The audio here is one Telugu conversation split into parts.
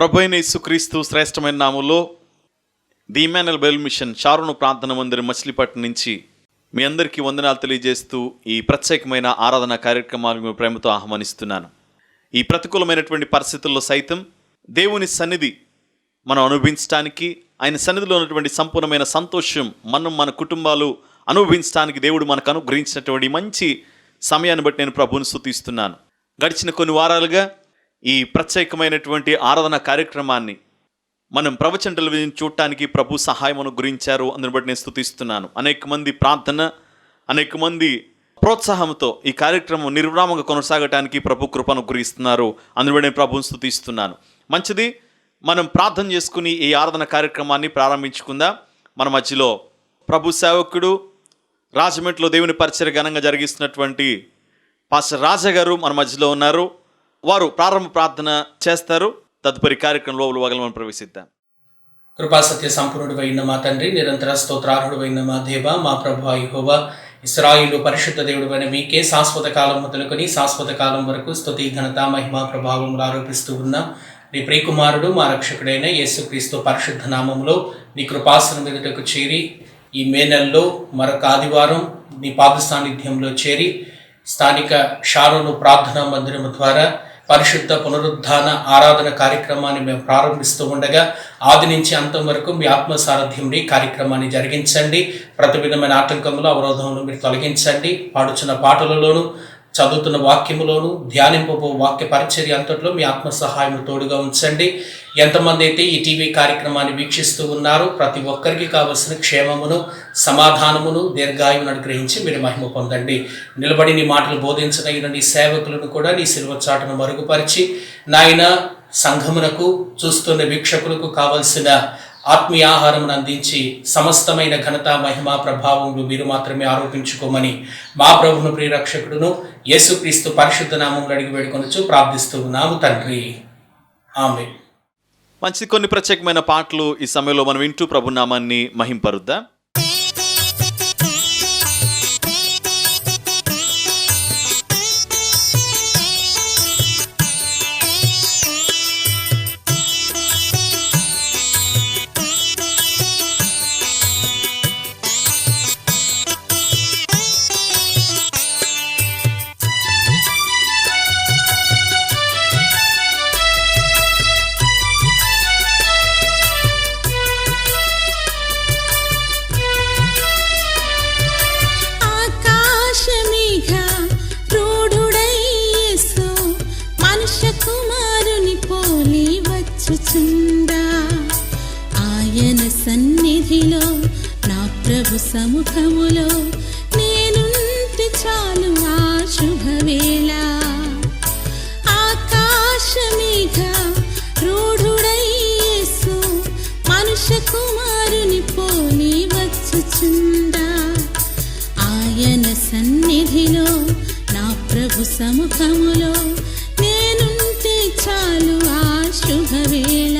ప్రభువైన యేసుక్రీస్తు శ్రేష్టమైన నామములో the Emmanuel Bible mission Sharon ప్రార్థన మందిరం మచిలీపట్నం నుంచి మీ అందరికీ వందనాలు తెలియజేస్తూ ఈ ప్రత్యేకమైన ఆరాధన కార్యక్రమాలను ప్రేమతో ఆహ్వానిస్తున్నాను. ఈ ప్రతికూలమైనటువంటి పరిస్థితుల్లో సైతం దేవుని సన్నిధి మనం అనుభవించడానికి, ఆయన సన్నిధిలో ఉన్నటువంటి సంపూర్ణమైన సంతోషం మన కుటుంబాలు అనుభవించడానికి దేవుడు మనకు అనుగ్రహించినటువంటి మంచి సమయాన్ని బట్టి నేను ప్రభువుని స్తుతిస్తున్నాను. గడిచిన కొన్ని వారాలుగా ఈ ప్రత్యేకమైనటువంటి ఆరాధన కార్యక్రమాన్ని మనం ప్రవచన టెలివిజన్ చూడటానికి ప్రభు సహాయం అనుగ్రహించారు. అందుని బట్టి నేను స్తుతిస్తున్నాను. అనేక మంది ప్రార్థన, అనేక మంది ప్రోత్సాహంతో ఈ కార్యక్రమం నిర్విరామంగా కొనసాగటానికి ప్రభు కృపను అనుగ్రహిస్తున్నారు. అందుని బట్టి నేను ప్రభువుని స్తుతిస్తున్నాను. మంచిది, మనం ప్రార్థన చేసుకుని ఈ ఆరాధన కార్యక్రమాన్ని ప్రారంభించుకుందాం. మన మధ్యలో ప్రభు సేవకుడు, రాజమండ్రిలో దేవుని పరిచర్య ఘనంగా జరిగిస్తున్నటువంటి పాస్టర్ రాజా గారు మన మధ్యలో ఉన్నారు. వారు ప్రారంభ ప్రార్థన చేస్తారు. తదుపరి కార్యక్రమంలో మనం ప్రవేశిద్దాం. కృపా సత్య సంపూర్ణుడైన మా తండ్రి, నిరంతర స్తోత్రార్హుడైన మా దేవ, మా ప్రభువా యెహోవా, ఇశ్రాయేలు పరిశుద్ధ దేవుడైన మీకే శాశ్వత కాలం మొదలుకొని శాశ్వత కాలం వరకు స్తుతి, ఘనత, మహిమ, ప్రభావములు ఆరోపిస్తూ ఉన్నాం. నీ ప్రియకుమారుడు మా రక్షకుడైన యేసుక్రీస్తు పరిశుద్ధ నామములో నీ కృపాసనం ఎదుటకు చేరి ఈ మే నెలలో మరొక ఆదివారం నీ పాద సాన్నిధ్యంలో చేరి స్థానిక షారోను ప్రార్థనా మందిరము ద్వారా పరిశుద్ధ పునరుద్ధాన ఆరాధన కార్యక్రమాన్ని మేము ప్రారంభిస్తూ ఉండగా ఆది నుంచి అంతం వరకు మీ ఆత్మ సారథ్యంని కార్యక్రమాన్ని జరిగించండి. ప్రతి విధమైన ఆటంకములు, అవరోధములు మీరు తొలగించండి. పాడుచున్న పాటలలోను, చదువుతున్న వాక్యములోను, ధ్యానింపబో వాక్య పరిచర్య అంతట్లో మీ ఆత్మ సహాయం తోడుగా ఉంచండి. ఎంతమంది అయితే ఈ టీవీ కార్యక్రమాన్ని వీక్షిస్తూ ఉన్నారో ప్రతి ఒక్కరికి కావలసిన క్షేమమును, సమాధానమును, దీర్ఘాయువును అనుగ్రహించి మీరు మహిమ పొందండి. నిలబడి నీ మాటలు బోధించదగిన నీ సేవకులను కూడా నీ సిలువ చాటును మరుగుపరిచి నాయన సంఘమునకు, చూస్తున్న వీక్షకులకు కావలసిన ఆత్మీయ ఆహారం అందించి సమస్తమైన ఘనత, మహిమ, ప్రభావములు మీరు మాత్రమే ఆరోపించుకోమని మా ప్రభువును ప్రియరక్షకుడును యేసుక్రీస్తు పరిశుద్ధ నామములో అడిగి వేడుకొనుచు ప్రార్థిస్తూ ఉన్నాము తండ్రి, ఆమేన్. మంచి కొన్ని ప్రత్యేకమైన పాటలు ఈ సమయంలో మనం వింటూ ప్రభు నామాన్ని మహింపరుద్దాం. ఆయన సన్నిధిలో నా ప్రభు సముఖములో నేనుంటే చాలు ఆ శుభవేళ. ఆకాశమేఘ రూఢుడై యేసు మనుష్య కుమారుని పోలి వచ్చుచుండా. ఆయన సన్నిధిలో నా ప్రభు సముఖములో నేనుంటే చాలు ఆ శుభవేళ.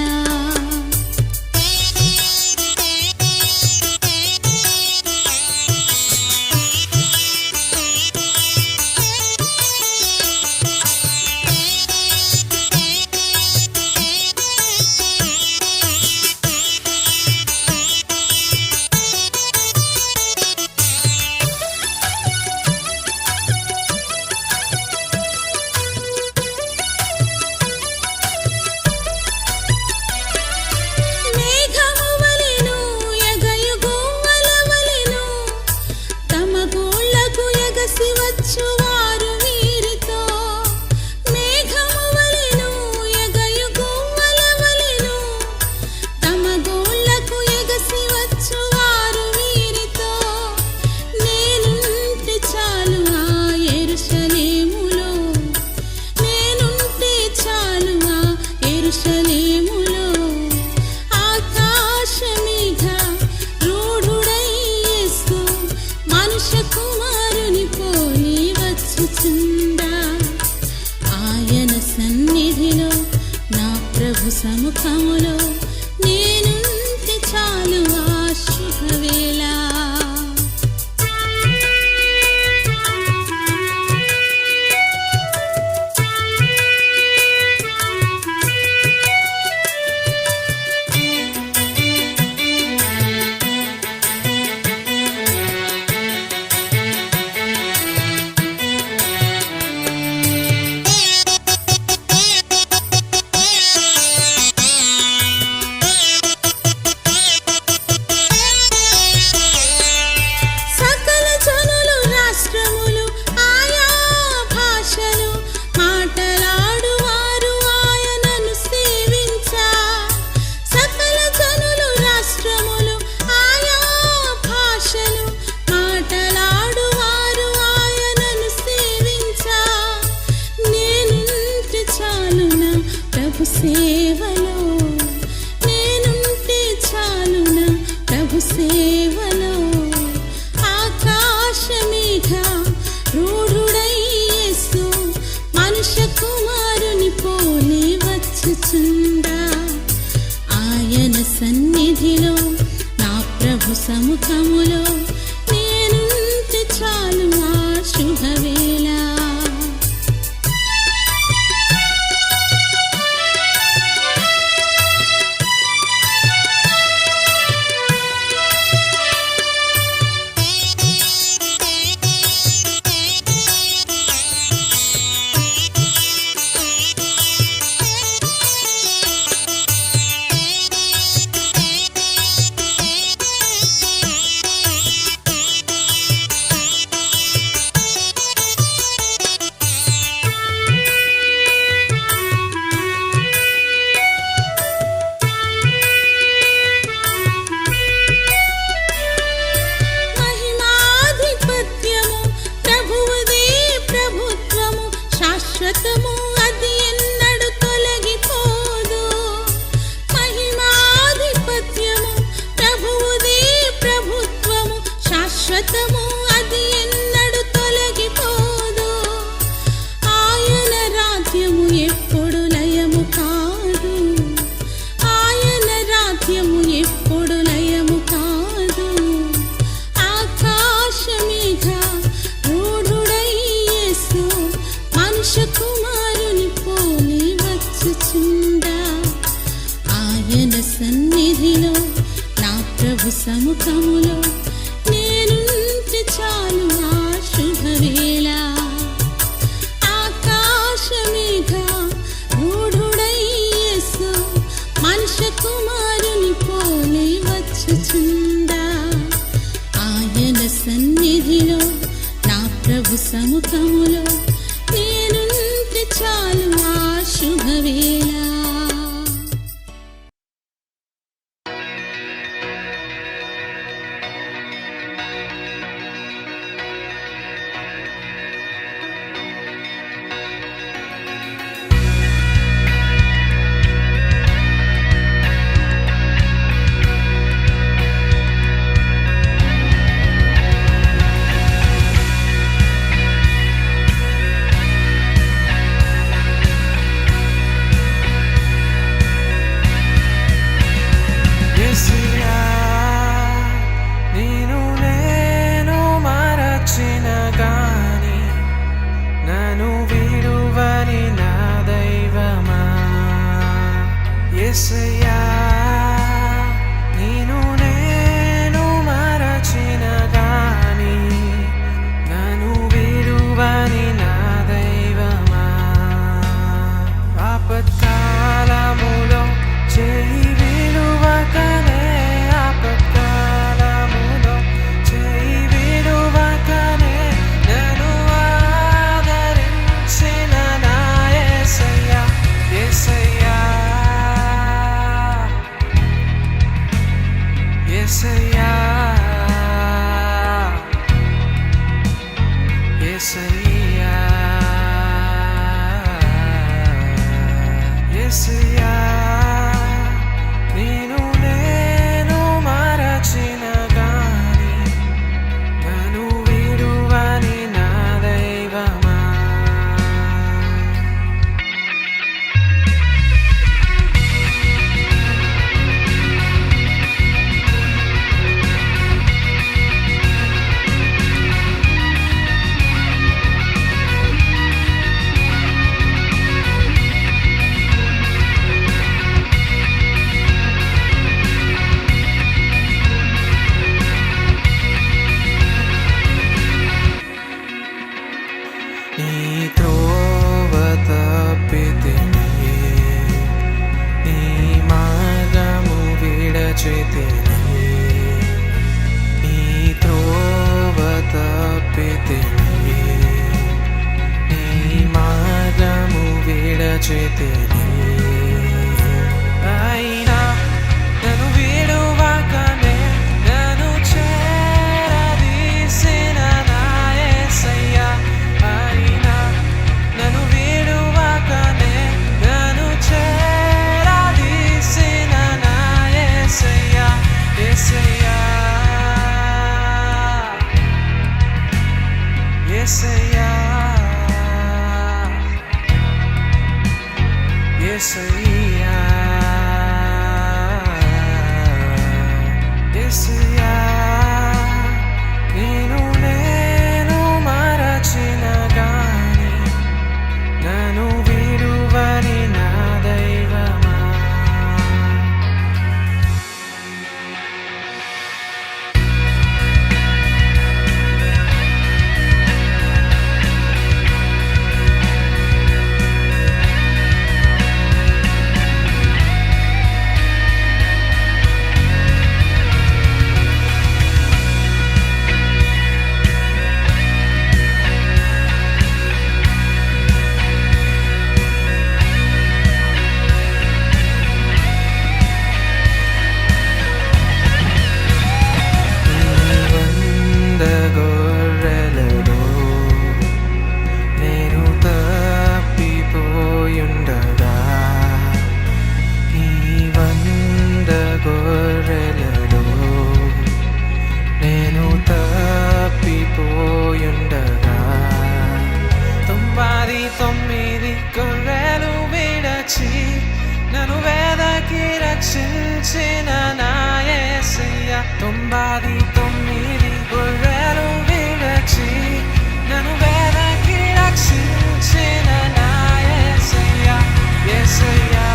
సముఖములో నేనుంటే చాలు ఆ శుభవేళ. సేవలో ఆకాశమేఘ రూఢుడై యేసు మనుష్య కుమారుని పోలే వచ్చుచుండా. ఆయన సన్నిధిలో నా ప్రభు సముఖములో నేనుంటే చాలు ఆ శుభవేళ. శాశ్వతము అది ఎన్నడు తొలగిపోదు. మహిమాధిపత్యము ప్రభువుదే ప్రభుత్వము శాశ్వతము అది ఎన్నడు తొలగిపోదు. ఆయన రాజ్యము ఎప్పుడు లయము కాదు. ఆయన రాజ్యము ఎప్పుడు లయము కాదు. ఆకాశమేఘ రూఢుడై యేసు మనుష్య కుమారుని పోలి వచ్చుచుండా. ఆయన సన్నిధిలో నా ప్రభు సముఖములో నేనుంటే చాలు ఆ శుభవేళ. ఆకాశమేఘ రూఢుడై యేసు మనుష్య కుమారుని పోలి వచ్చుచుండా. ఆయన సన్నిధిలో నా ప్రభు సముఖములో నేనుంటే చాలు ఆ శుభవేళ. యేసయ్యా నిన్ను నేను మరచిన గాని నన్ను విడువని నా దైవమా. ఆపత్కాలములో చేయి విడువకనే ఆపత్కాలములో చేయి విడువకనే నన్ను ఆదరించిన నా యేసయ్యా. యేసయ్యా యేసయ్యా యేసయ్యా యేసయ్యా నిన్ను నేను మరచిన గాని నన్ను విడువని నా దైవమా. నీ త్రోవ తప్పితిని నీ మార్గము విడచితిని నీ త్రోవ తప్పితిని నీ మార్గము విడచితిని అయినా నన్ను విడువకనే నన్ను చేరదీసిన నా యేసయ్యా. అయినా నన్ను విడువకనే నన్ను చేరదీసిన నా యేసయ్యా. యేసయ్యా యేసయ్యా నేను మరచిన గాని నన్ను విడువని నా దైవమా. గొర్రెలలో నేను తప్పిపోయుండగా నీ వంద గొర్రెలలో నేను తప్పిపోయుండగా 99 గొర్రెలు విడచి నన్ను వెదకి రక్షించిన నా యేసయ్యా. 99 గొర్రెలు విడచి నన్ను వెదకి రక్షించిన నా యేసయ్యా. యేసయ్యా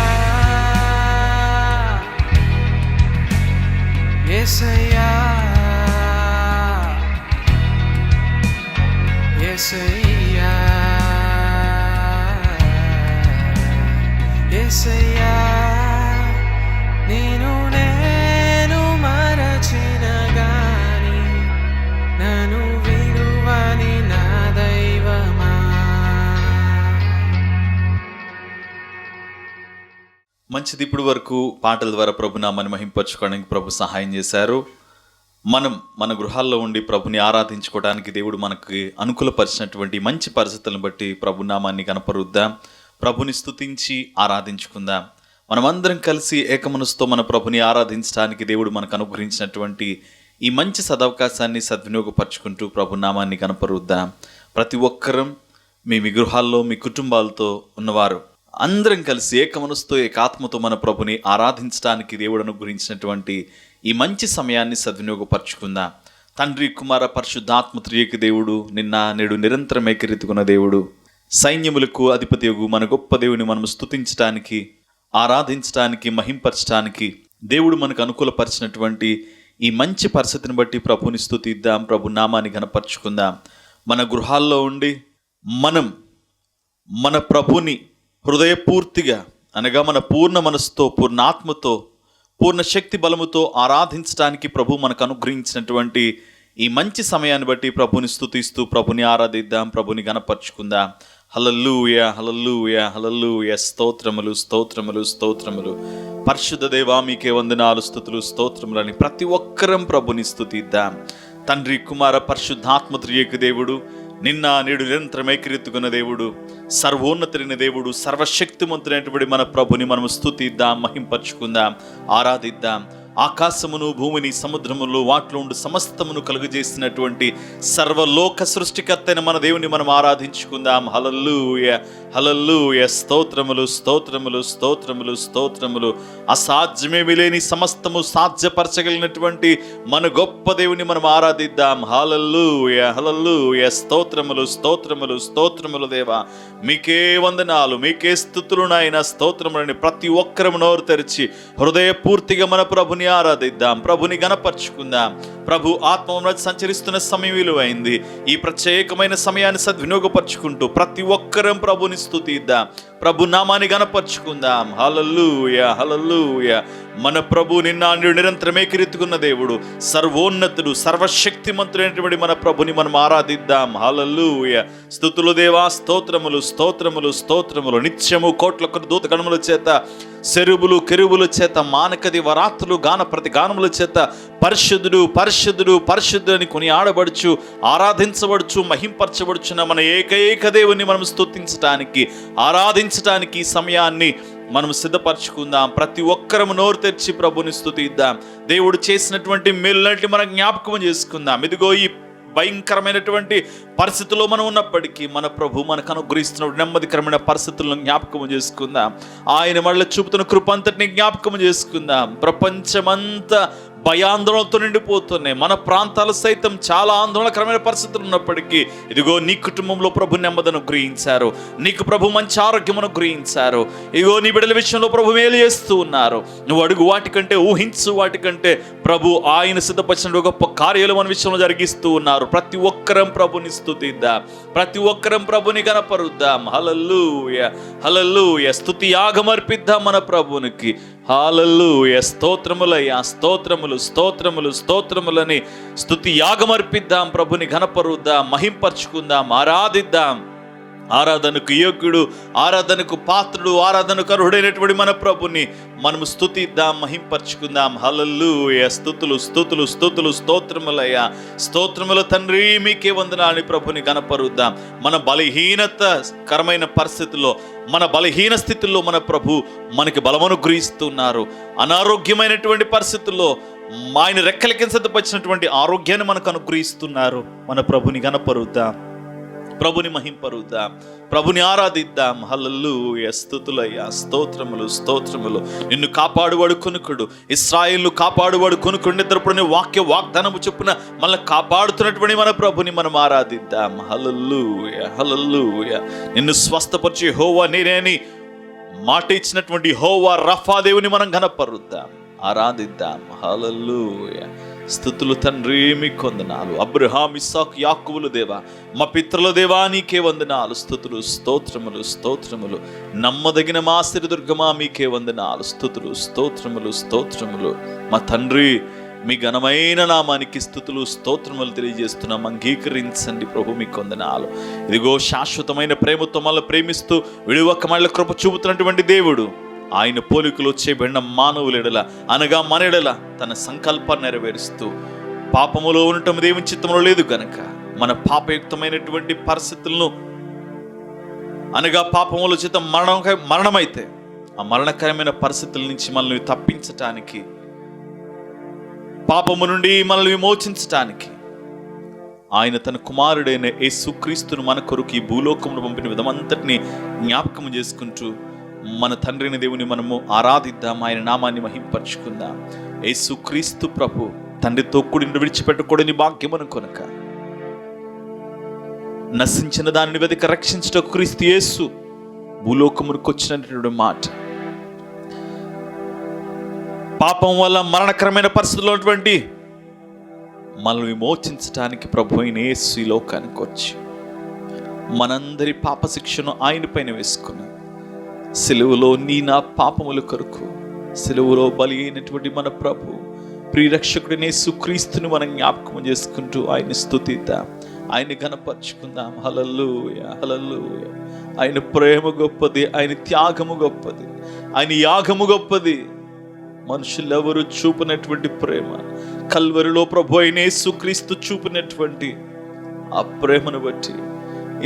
యేసయ్యా యేసయ్యా యేసయ్యా నేను మరచిన గాని నన్ను విడువని నా దైవమా. మంచిది. ఇప్పుడు వరకు పాటల ద్వారా ప్రభునామాన్ని మహింపరచుకోవడానికి ప్రభు సహాయం చేశారు. మనం మన గృహాల్లో ఉండి ప్రభుని ఆరాధించుకోవడానికి దేవుడు మనకి అనుకూలపరిచినటువంటి మంచి పరిస్థితులను బట్టి ప్రభునామాన్ని కనపరుద్దాం, ప్రభుని స్తుతించి ఆరాధించుకుందాం. మనమందరం కలిసి ఏకమనసుతో మన ప్రభుని ఆరాధించడానికి దేవుడు మనకు అనుగ్రహించినటువంటి ఈ మంచి సదవకాశాన్ని సద్వినియోగపరచుకుంటూ ప్రభునామాన్ని కనపరుద్దాం. ప్రతి ఒక్కరం మీ గృహాల్లో మీ కుటుంబాలతో ఉన్నవారు అందరం కలిసి ఏకమనసుతో ఏకాత్మతో మన ప్రభుని ఆరాధించడానికి దేవుడు అనుగ్రహించినటువంటి ఈ మంచి సమయాన్ని సద్వినియోగపరచుకుందాం. తండ్రి, కుమార, పరిశుద్ధాత్మ త్రియేక దేవుడు నిన్న నేడు నిరంతరం ఏకరీతికున్న దేవుడు, సైన్యములకు అధిపతియగు మన గొప్ప దేవుని మనం స్తుతించడానికి, ఆరాధించడానికి, మహింపరచడానికి దేవుడు మనకు అనుకూలపరిచినటువంటి ఈ మంచి పరిస్థితిని బట్టి ప్రభుని స్తుతిద్దాం, ప్రభు నామాన్ని ఘనపరచుకుందాం. మన గృహాల్లో ఉండి మనం మన ప్రభుని హృదయపూర్తిగా అనగా మన పూర్ణ మనసుతో, పూర్ణ ఆత్మతో, పూర్ణ శక్తి బలముతో ఆరాధించడానికి ప్రభు మనకు అనుగ్రహించినటువంటి ఈ మంచి సమయాన్ని బట్టి ప్రభుని స్తుతిస్తూ ప్రభుని ఆరాధిద్దాం, ప్రభుని ఘనపరచుకుందాం. హల్లెలూయా, హల్లెలూయా, హల్లెలూయా. స్తోత్రములు, స్తోత్రములు, స్తోత్రములు. పరిశుద్ధ దేవా మీకే వందనాలు, స్తుతులు, స్తోత్రములని ప్రతి ఒక్కరం ప్రభుని స్తుతిద్దాం. తండ్రి, కుమార, పరిశుద్ధాత్మ త్రియేక దేవుడు నిన్న నేడు నిరంతరం ఏకరీతికున్న దేవుడు, సర్వోన్నతుడైన దేవుడు, సర్వశక్తిమంతుడైనటువంటి మన ప్రభుని మనం స్తుతిద్దాం, మహింపరచుకుందాం, ఆరాధిద్దాం. ఆకాశమును, భూమిని, సముద్రములు, వాటిలో ఉండి సమస్తమును కలుగజేసినటువంటి సర్వలోక సృష్టికర్తైన మన దేవుని మనం ఆరాధించుకుందాం. హల్లెలూయా, హల్లెలూయా. స్తోత్రములు, స్తోత్రములు, స్తోత్రములు, స్తోత్రములు. అసాధ్యమేమీ లేని సమస్తము సాధ్యపరచగలిగినటువంటి మన గొప్ప దేవుని మనం ఆరాధిద్దాం. హల్లెలూయా, హల్లెలూయా. స్తోత్రములు, స్తోత్రములు, స్తోత్రములు. దేవా మీకే వందనాలు, మీకే స్తుతులు నాయన. స్తోత్రములని ప్రతి ఒక్కరము నోరు తెరిచి హృదయపూర్తిగా మన ప్రభుని ఆరాధిద్దాం, ప్రభుని గణపరచుకుందాం. ప్రభు ఆత్మ సంచరిస్తున్న సమయం విలువైంది. ఈ ప్రత్యేకమైన సమయాన్ని సద్వినియోగపరచుకుంటూ ప్రతి ఒక్కరం ప్రభుని స్తుతిద్దాం, ప్రభు నామాన్ని గణపరచుకుందాం. హల్లెలూయా, హల్లెలూయా. మన ప్రభు నిన్న నిరంతరం ఏకరీతికున్న దేవుడు, సర్వోన్నతుడు, సర్వశక్తిమంతుడైనటువంటి మన ప్రభుని మనం ఆరాధిద్దాం. హల్లెలూయా. స్తుతులు దేవా, స్తోత్రములు, స్తోత్రములు, స్తోత్రములు. నిత్యము కోట్ల దూత గణముల చేత, సెరుబులు, కెరుబుల చేత, మానకది వరాత్రులు, గాన ప్రతి గానముల చేత పరిశుద్ధుడు, పరిశుద్ధుడు, పరిశుద్ధుడు అని కొని ఆడబడుచు, ఆరాధించబడుచు, మహింపరచబడుచున్న మన ఏకైక దేవుని మనం స్తుతించడానికి, ఆరాధించడానికి ఈ సమయాన్ని మనం సిద్ధపరచుకుందాం. ప్రతి ఒక్కరము నోరు తెరిచి ప్రభుని స్తుతిద్దాం. దేవుడు చేసినటువంటి మేలునటి మనం జ్ఞాపకం చేసుకుందాం. ఇదిగో ఈ భయంకరమైనటువంటి పరిస్థితుల్లో మనం ఉన్నప్పటికీ మన ప్రభు మనకు అనుగ్రహిస్తున్న నెమ్మదికరమైన పరిస్థితులను జ్ఞాపకం చేసుకుందాం. ఆయన మళ్ళీ చూపుతున్న కృపంతటిని జ్ఞాపకం చేసుకుందాం. ప్రపంచమంతా భయాందోళనతో నిండిపోతున్నాయి. మన ప్రాంతాలు సైతం చాలా ఆందోళనకరమైన పరిస్థితులు ఉన్నప్పటికీ ఇదిగో నీ కుటుంబంలో ప్రభు నెమ్మదిని గ్రహించారు, నీకు ప్రభు మంచి ఆరోగ్యమును గ్రహించారు. ఇదిగో నీ బిడ్డల విషయంలో ప్రభు మేలు చేస్తూ ఉన్నారు. నువ్వు అడుగు వాటికంటే, ఊహించు వాటికంటే ప్రభు ఆయన సిద్ధపరిచిన గొప్ప కార్యాలు మన విషయంలో జరిగిస్తూ ఉన్నారు. ప్రతి ఒక్కరం ప్రభుని స్తుతిద్దాం, ప్రతి ఒక్కరం ప్రభుని కనపరుద్దాం. హల్లెలూయా, హల్లెలూయా. స్తుతి యాగం అర్పిద్దాం మన ప్రభునికి. హల్లెలూయా. స్తోత్రములయ్యా, స్తోత్రములు, స్తోత్రములు, స్తోత్రములని స్తుతి యాగం అర్పిద్దాం, ప్రభుని ఘనపరుద్దాం, మహింపరచుకుందాం, ఆరాధిద్దాం. ఆరాధనకు యోగ్యుడు, ఆరాధనకు పాత్రుడు, ఆరాధనకు అర్హుడైనటువంటి మన ప్రభుని మనము స్తుతిద్దాం, మహింపరచుకుందాం. హల్లెలూయా. స్తుతులు, స్తుతులు, స్తుతులు, స్తోత్రములయ్యా, స్తోత్రముల తండ్రి మీకే వందనాలని ప్రభుని గణపరుద్దాం. మన బలహీనత కరమైన పరిస్థితుల్లో, మన బలహీన స్థితుల్లో మన ప్రభు మనకి బలమును గురిస్తున్నారు. అనారోగ్యమైనటువంటి పరిస్థితుల్లో ఆయన రెక్కల కింద సిద్ధపరిచినటువంటి ఆరోగ్యాన్ని మనకు అనుగ్రహిస్తున్నారు. మన ప్రభుని గణపరుద్దాం, ప్రభుని మహింపరుద్దాం, ప్రభుని ఆరాధిద్దాం. హల్లెలూయా. స్తుతులయ్యా, స్తోత్రములు, స్తోత్రములు. నిన్ను కాపాడువాడు కొనుకుడు, ఇశ్రాయేలును కాపాడువాడు కొనుకుడు. నిద్రపుడని వాగ్దానము చొప్పున మనల్ని కాపాడుతున్నటువంటి మన ప్రభుని మనం ఆరాధిద్దాం. హల్లెలూయా, హల్లెలూయా. నిన్ను స్వస్థపరిచి యెహోవా నేనే అని మాట ఇచ్చినటువంటి యెహోవా రఫా దేవుని మనం ఘనపరుద్దాం, ఆరాధిద్దాం. హల్లెలూయా. స్తుతులు తండ్రి మీకు వందనాలు. అబ్రహాం, ఇస్సాకు, యాకోబుల దేవా, మా పితరుల దేవా నీకే వందనాలు. స్తుతులు, స్తోత్రములు, స్తోత్రములు. నమ్మదగిన మా సిరిదుర్గమా మీకే వందనాలు. స్తుతులు, స్తోత్రములు, స్తోత్రములు. మా తండ్రి మీ ఘనమైన నామానికి స్తుతులు, స్తోత్రములు తెలియజేస్తున్నాం. అంగీకరించండి ప్రభు, మీకు వందనాలు. ఇదిగో శాశ్వతమైన ప్రేమతో మళ్ళీ ప్రేమిస్తూ విడువక మళ్ళీ కృప చూపుతున్నటువంటి దేవుడు, ఆయన పోలికలో చేయబడిన మానవులెడల అనగా మన ఎడల తన సంకల్పాన్ని నెరవేరుస్తూ, పాపములో ఉండటం దేవుని చిత్తంలో లేదు గనక మన పాపయుక్తమైనటువంటి పరిస్థితులను అనగా పాపముల చేత మరణమైతే ఆ మరణకరమైన పరిస్థితుల నుంచి మనల్ని తప్పించటానికి, పాపము నుండి మనల్ని విమోచించటానికి ఆయన తన కుమారుడైన యేసుక్రీస్తును మన కొరకు ఈ భూలోకమును పంపిన విధమంతటిని జ్ఞాపకం చేసుకుంటూ మన తండ్రిని దేవుని మనము ఆరాధిద్దాం, ఆయన నామాన్ని మహింపరచుకుందాం. యేసుక్రీస్తు ప్రభు తండ్రితో కూడి విడిచిపెట్టకూడని భాగ్యమును కొనక నశించిన దానిని వెతికి రక్షించటకు క్రీస్తు యేసు భూలోకమునికి వచ్చినటువంటి మాట, పాపం వల్ల మరణకరమైన పరిస్థితుల్లో ఉన్నటువంటి మనల్ని విమోచించడానికి ప్రభు అయిన యేసు ఈ లోకానికి వచ్చి మనందరి పాప శిక్షను ఆయన పైన వేసుకుని సిలువలో నీ నా పాపముల కొరకు సిలువలో బలి అయినటువంటి మన ప్రభు ప్రియరక్షకుడిని యేసుక్రీస్తుని మనం జ్ఞాపకం చేసుకుంటూ ఆయన స్తుతిద్దాం, ఆయన ఘనపరచుకుందాం. హల్లెలూయా, హల్లెలూయా. ఆయన ప్రేమ గొప్పది, ఆయన త్యాగము గొప్పది, ఆయన యాగము గొప్పది. మనుషులెవరు చూపినటువంటి ప్రేమ, కల్వరిలో ప్రభు అయిన యేసుక్రీస్తు చూపినటువంటి ఆ ప్రేమను బట్టి,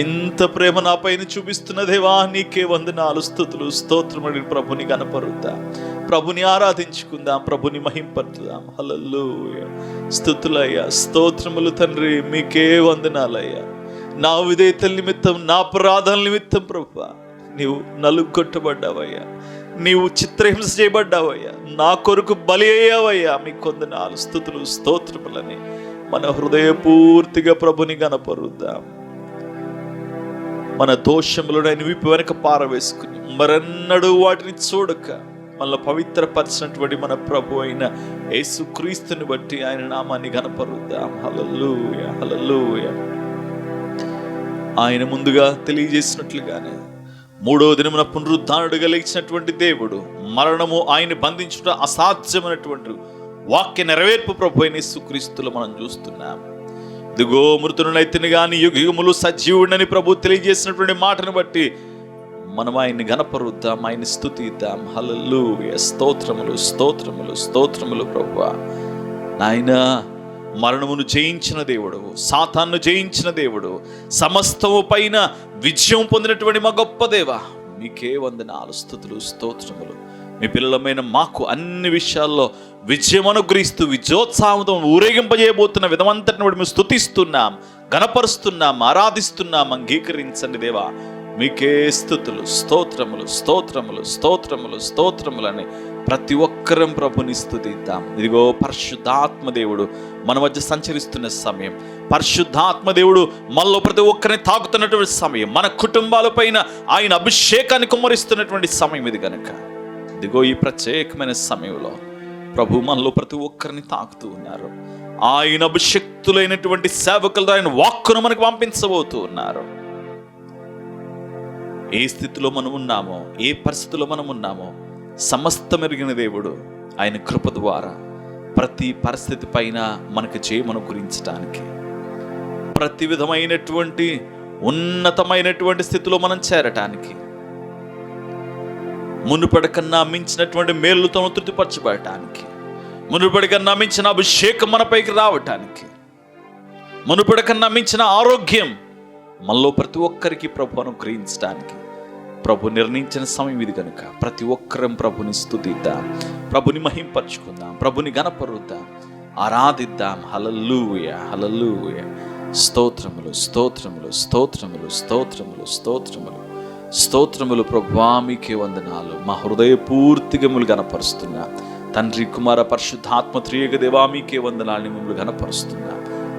ఇంత ప్రేమ నా పైన చూపిస్తున్న దేవా నీకే వందనాలు, స్తుతులు, స్తోత్రములు. ప్రభుని కనపరుద్దాం, ప్రభుని ఆరాధించుకుందాం, ప్రభుని మహింపరుద్దాం. హల్లెలూయా. స్తుతులయ్యా, స్తోత్రములు తండ్రి మీకే వందనాలయ్యా. నా విధేయతల నిమిత్తం, నా అపరాధాల నిమిత్తం ప్రభువా నీవు నలుగొట్టబడ్డావయ్యా, నీవు చిత్రహింస చేయబడ్డావయ్యా, నా కొరకు బలి అయ్యావయ్యా. మీకు వందనాలు, స్తుతులు, స్తోత్రములని మన హృదయపూర్తిగా ప్రభుని కనపరుద్దాం. మన దోషములను ఆయన వీపు వెనక పారవేసుకుని మరెన్నడూ వాటిని చూడక మళ్ళీ పవిత్రపరిచినటువంటి మన ప్రభు అయిన యేసుక్రీస్తుని బట్టి ఆయన నామాన్ని ఘనపరుద్దాం. హల్లెలూయా, హల్లెలూయా. ఆయన ముందుగా తెలియజేసినట్లుగానే మూడవ దినమున పునరుద్ధానుడిగా లేచినటువంటి దేవుడు, మరణము ఆయన బంధించుట అసాధ్యమైనటువంటి వాక్య నెరవేర్పు ప్రభు అయిన యేసుక్రీస్తులో మనం చూస్తున్నాం. ఇదిగో మృతునైతిని గాని యుగములు సజీవుడని ప్రభు తెలియజేసినటువంటి మాటను బట్టి మనం ఆయన్ని ఘనపరుద్దాం, ఆయన్ని స్తుతిద్దాం. హల్లెలూయా. స్తోత్రములు, స్తోత్రములు, స్తోత్రములు. ప్రభువా నాయనా, మరణమును జయించిన దేవుడు, సాతాను జయించిన దేవుడు, సమస్తము పైన విజయం పొందినటువంటి మా గొప్ప దేవా మీకే వందనాలు, స్తుతులు, స్తోత్రములు. మీ పిల్లలమైన మాకు అన్ని విషయాల్లో విజయం అనుగ్రహిస్తూ విజయోత్సాహంతో ఊరేగింపజేయబోతున్న విధమంతటిని మేము స్తుతిస్తున్నాం, ఘనపరుస్తున్నాం, ఆరాధిస్తున్నాం. అంగీకరించండి దేవా, మీకే స్తుతులు, స్తోత్రములు, స్తోత్రములు, స్తోత్రములు, స్తోత్రములని ప్రతి ఒక్కరం ప్రభుని స్తుతిద్దాం. ఇదిగో పరిశుద్ధాత్మ దేవుడు మన మధ్య సంచరిస్తున్న సమయం, పరిశుద్ధాత్మ దేవుడు మనలో ప్రతి ఒక్కరిని తాకుతున్నటువంటి సమయం, మన కుటుంబాలపైన ఆయన అభిషేకాన్ని కుమ్మరిస్తున్నటువంటి సమయం ఇది కనుక ఇదిగో ఈ ప్రత్యేకమైన సమయంలో ప్రభు మనలో ప్రతి ఒక్కరిని తాకుతూ ఉన్నారు. ఆయన అభిషక్తులైనటువంటి సేవకులతో ఆయన వాక్కును మనకు పంపించబోతూ ఉన్నారు. ఏ స్థితిలో మనం ఉన్నామో, ఏ పరిస్థితిలో మనం ఉన్నామో సమస్తం ఎరిగిన దేవుడు ఆయన కృప ద్వారా ప్రతి పరిస్థితి పైన మనకు చేయమను గురించడానికి, ప్రతి విధమైనటువంటి ఉన్నతమైనటువంటి స్థితిలో మనం చేరటానికి, మునుపటి కన్నా మించినటువంటి మేలుతో తృప్తిపరచబడటానికి, మునుపటి కన్నా మించిన అభిషేకం మనపైకి రావటానికి, మునుపటి కన్నా మించిన ఆరోగ్యం మనలో ప్రతి ఒక్కరికి ప్రభు అనుగ్రహించడానికి ప్రభు నిర్ణయించిన సమయం ఇది కనుక ప్రతి ఒక్కరం ప్రభుని స్తుతిద్దాం, ప్రభుని మహింపరచుకుందాం, ప్రభుని గణపరుద్దాం, ఆరాధిద్దాం. హల్లెలూయా, హల్లెలూయా. స్తోత్రములు, స్తోత్రములు, స్తోత్రములు, స్తోత్రములు, స్తోత్రములు, స్తోత్రములు. ప్రభువా మీకే వందనాలు. మా హృదయపూర్తిగా మిమ్మల్ని గణపరుస్తున్నా. తండ్రి, కుమార, పరిశుద్ధాత్మ త్రియేక దేవా మీకే వందనాలు. మిమ్మల్ని గణపరుస్తున్నా.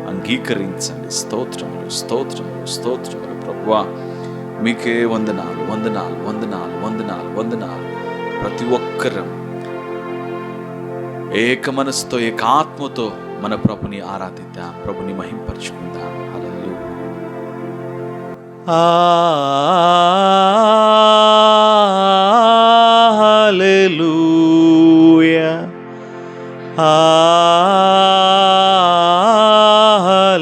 అంగీకరించండి. స్తోత్రములు, స్తోత్రములు, స్తోత్రములు. ప్రభువా మీకే వందనాలు, వందనాలు, వందనాలు, వందనాలు, వందనాలు. ప్రతి ఒక్కరం ఏక మనసుతో, ఏకాత్మతో మన ప్రభుని ఆరాధిద్దాం, ప్రభుని మహింపరచుకుందాం. హల్లెలూయా. హల్లెలూయా. హల్లెలూయా.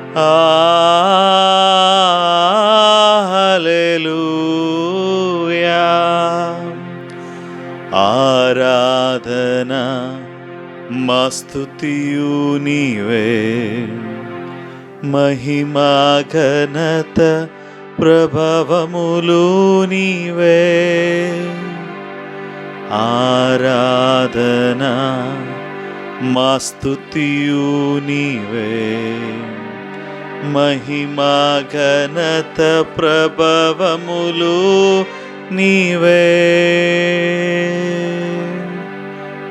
హల్లెలూయా. హల్లెలూయా. ఆరాధన మస్తుతియు నీవే, మహిమా ఘనత ప్రభవములు నీవే. ఆరాధన మస్తుతియు నీవే, మహిమా ఘనత ప్రభవములు నీవే.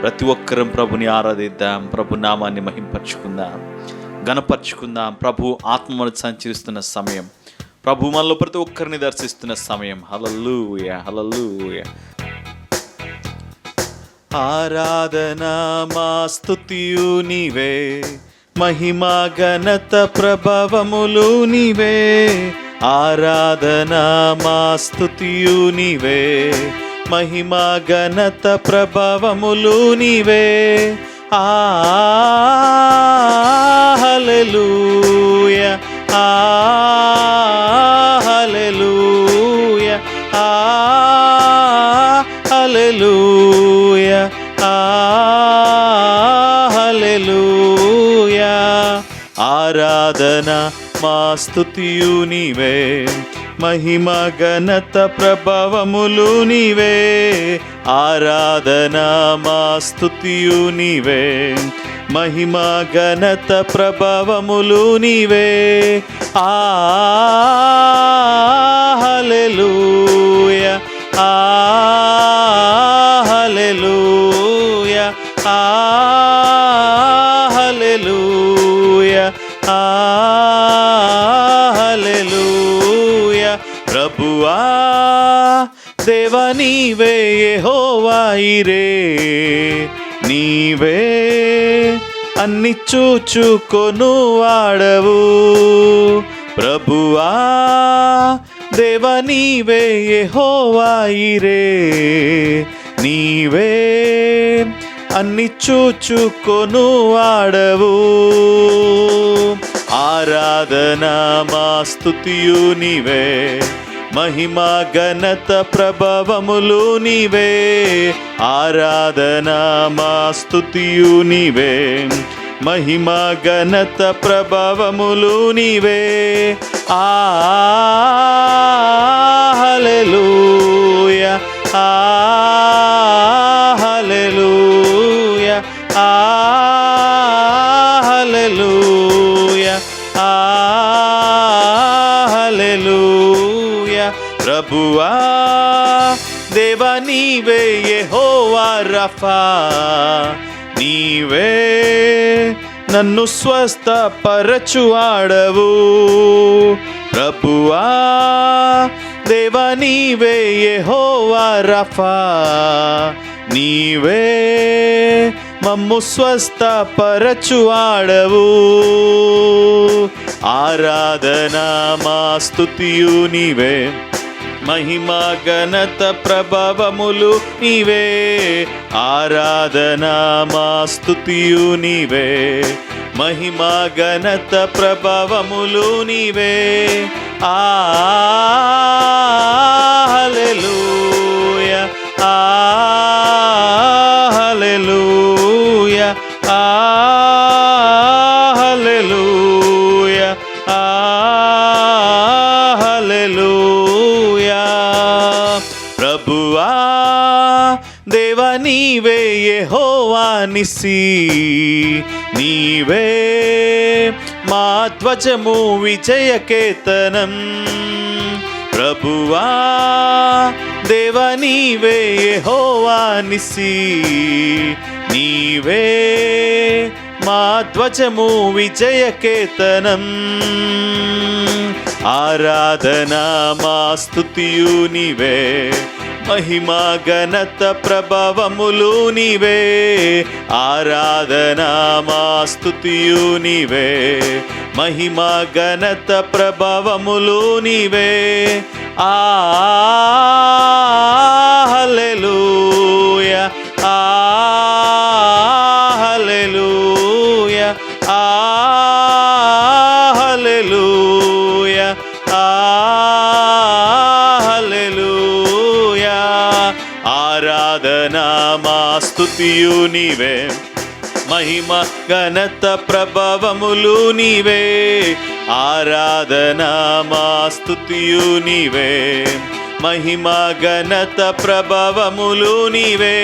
ప్రతి ఒక్కరం ప్రభుని ఆరాధిద్దాం, ప్రభు నామాన్ని మహింపరచుకుందాం, గణపరచుకుందాం. ప్రభు ఆత్మను సంచరిస్తున్న సమయం, ప్రభు మనలో ప్రతి ఒక్కరిని దర్శిస్తున్న సమయం. హల్లెలూయా, హల్లెలూయా. ఆరాధన మా స్తుతియు నీవే, మహిమా ఘనత ప్రభవములు నీవే. ఆరాధన మా స్తుతియు నీవే, మహిమా ఘనత ప్రభవములు నీవే. హల్లెలూయా. హల్లెలూయా. హల్లెలూయా. హల్లెలూయా. ఆరాధన మా స్తుతియు నీవే, మహిమా ఘనత ప్రభవములు నీవే. ఆరాధన మా స్తుతియు నీవే, మహిమా ఘనత ప్రభవములు నీవే. హల్లెలూయా. హల్లెలూయా. హల్లెలూయా. హల్లెలూయా. ప్రభువా దేవా నీవే, యెహోవా యిరే నీవే, అన్ని చూచుకొను వాడవు. ప్రభువా దేవా నీవే, యెహోవా యిరే నీవే, అన్ని చూచుకొను వాడవు. ఆరాధన మా స్తుతియు నీవే, మహిమా ఘనత ప్రభవములు నీవే. ఆరాధన మా స్తుతియు నీవే, మహిమా ఘనత ప్రభవములు నీవే. హల్లెలూయా. హల్లెలూయా, హల్లెలూయా. ప్రభువా దేవా నీవే యెహోవా రఫా, నీవే నన్ను స్వస్థపరచువాడవు. ప్రభువా దేవా నీవే యెహోవా రఫా, నీవే మమ్ము స్వస్థపరచువాడవు. ఆరాధనా మా స్తుతియు నీవే, మహిమా ఘనత ప్రభావములు నీవే. ఆరాధనా మా స్తుతియు నీవే, మహిమా ఘనత ప్రభావములు నీవే. హల్లెలూయా, హల్లెలూయా, హల్లెలూయా, హల్లెలూయా. ప్రభువా దేవా నీవే యెహోవా నిస్సి, నీవే మా ధ్వజము విజయకేతనం. ప్రభువా దేవా నీవే యెహోవా నిస్సి, నీవే మా ధ్వజము విజయకేతనం. ఆరాధనా మా స్తుతియు నీవే, మహిమా ఘనత ప్రభావములు నీవే. ఆరాధనా మా స్తుతియు నీవే, మహిమా ఘనత ప్రభావములు నీవే. హల్లెలూయా, హల్లెలూయా, హల్లెలూయా, హల్లెలూయా. ఆరాధనా మా స్తుతియు నీవే, మహిమ ఘనత ప్రభావములు నీవే. ఆరాధనా మా స్తుతియు నీవే, మహిమ ఘనత ప్రభావములు నీవే.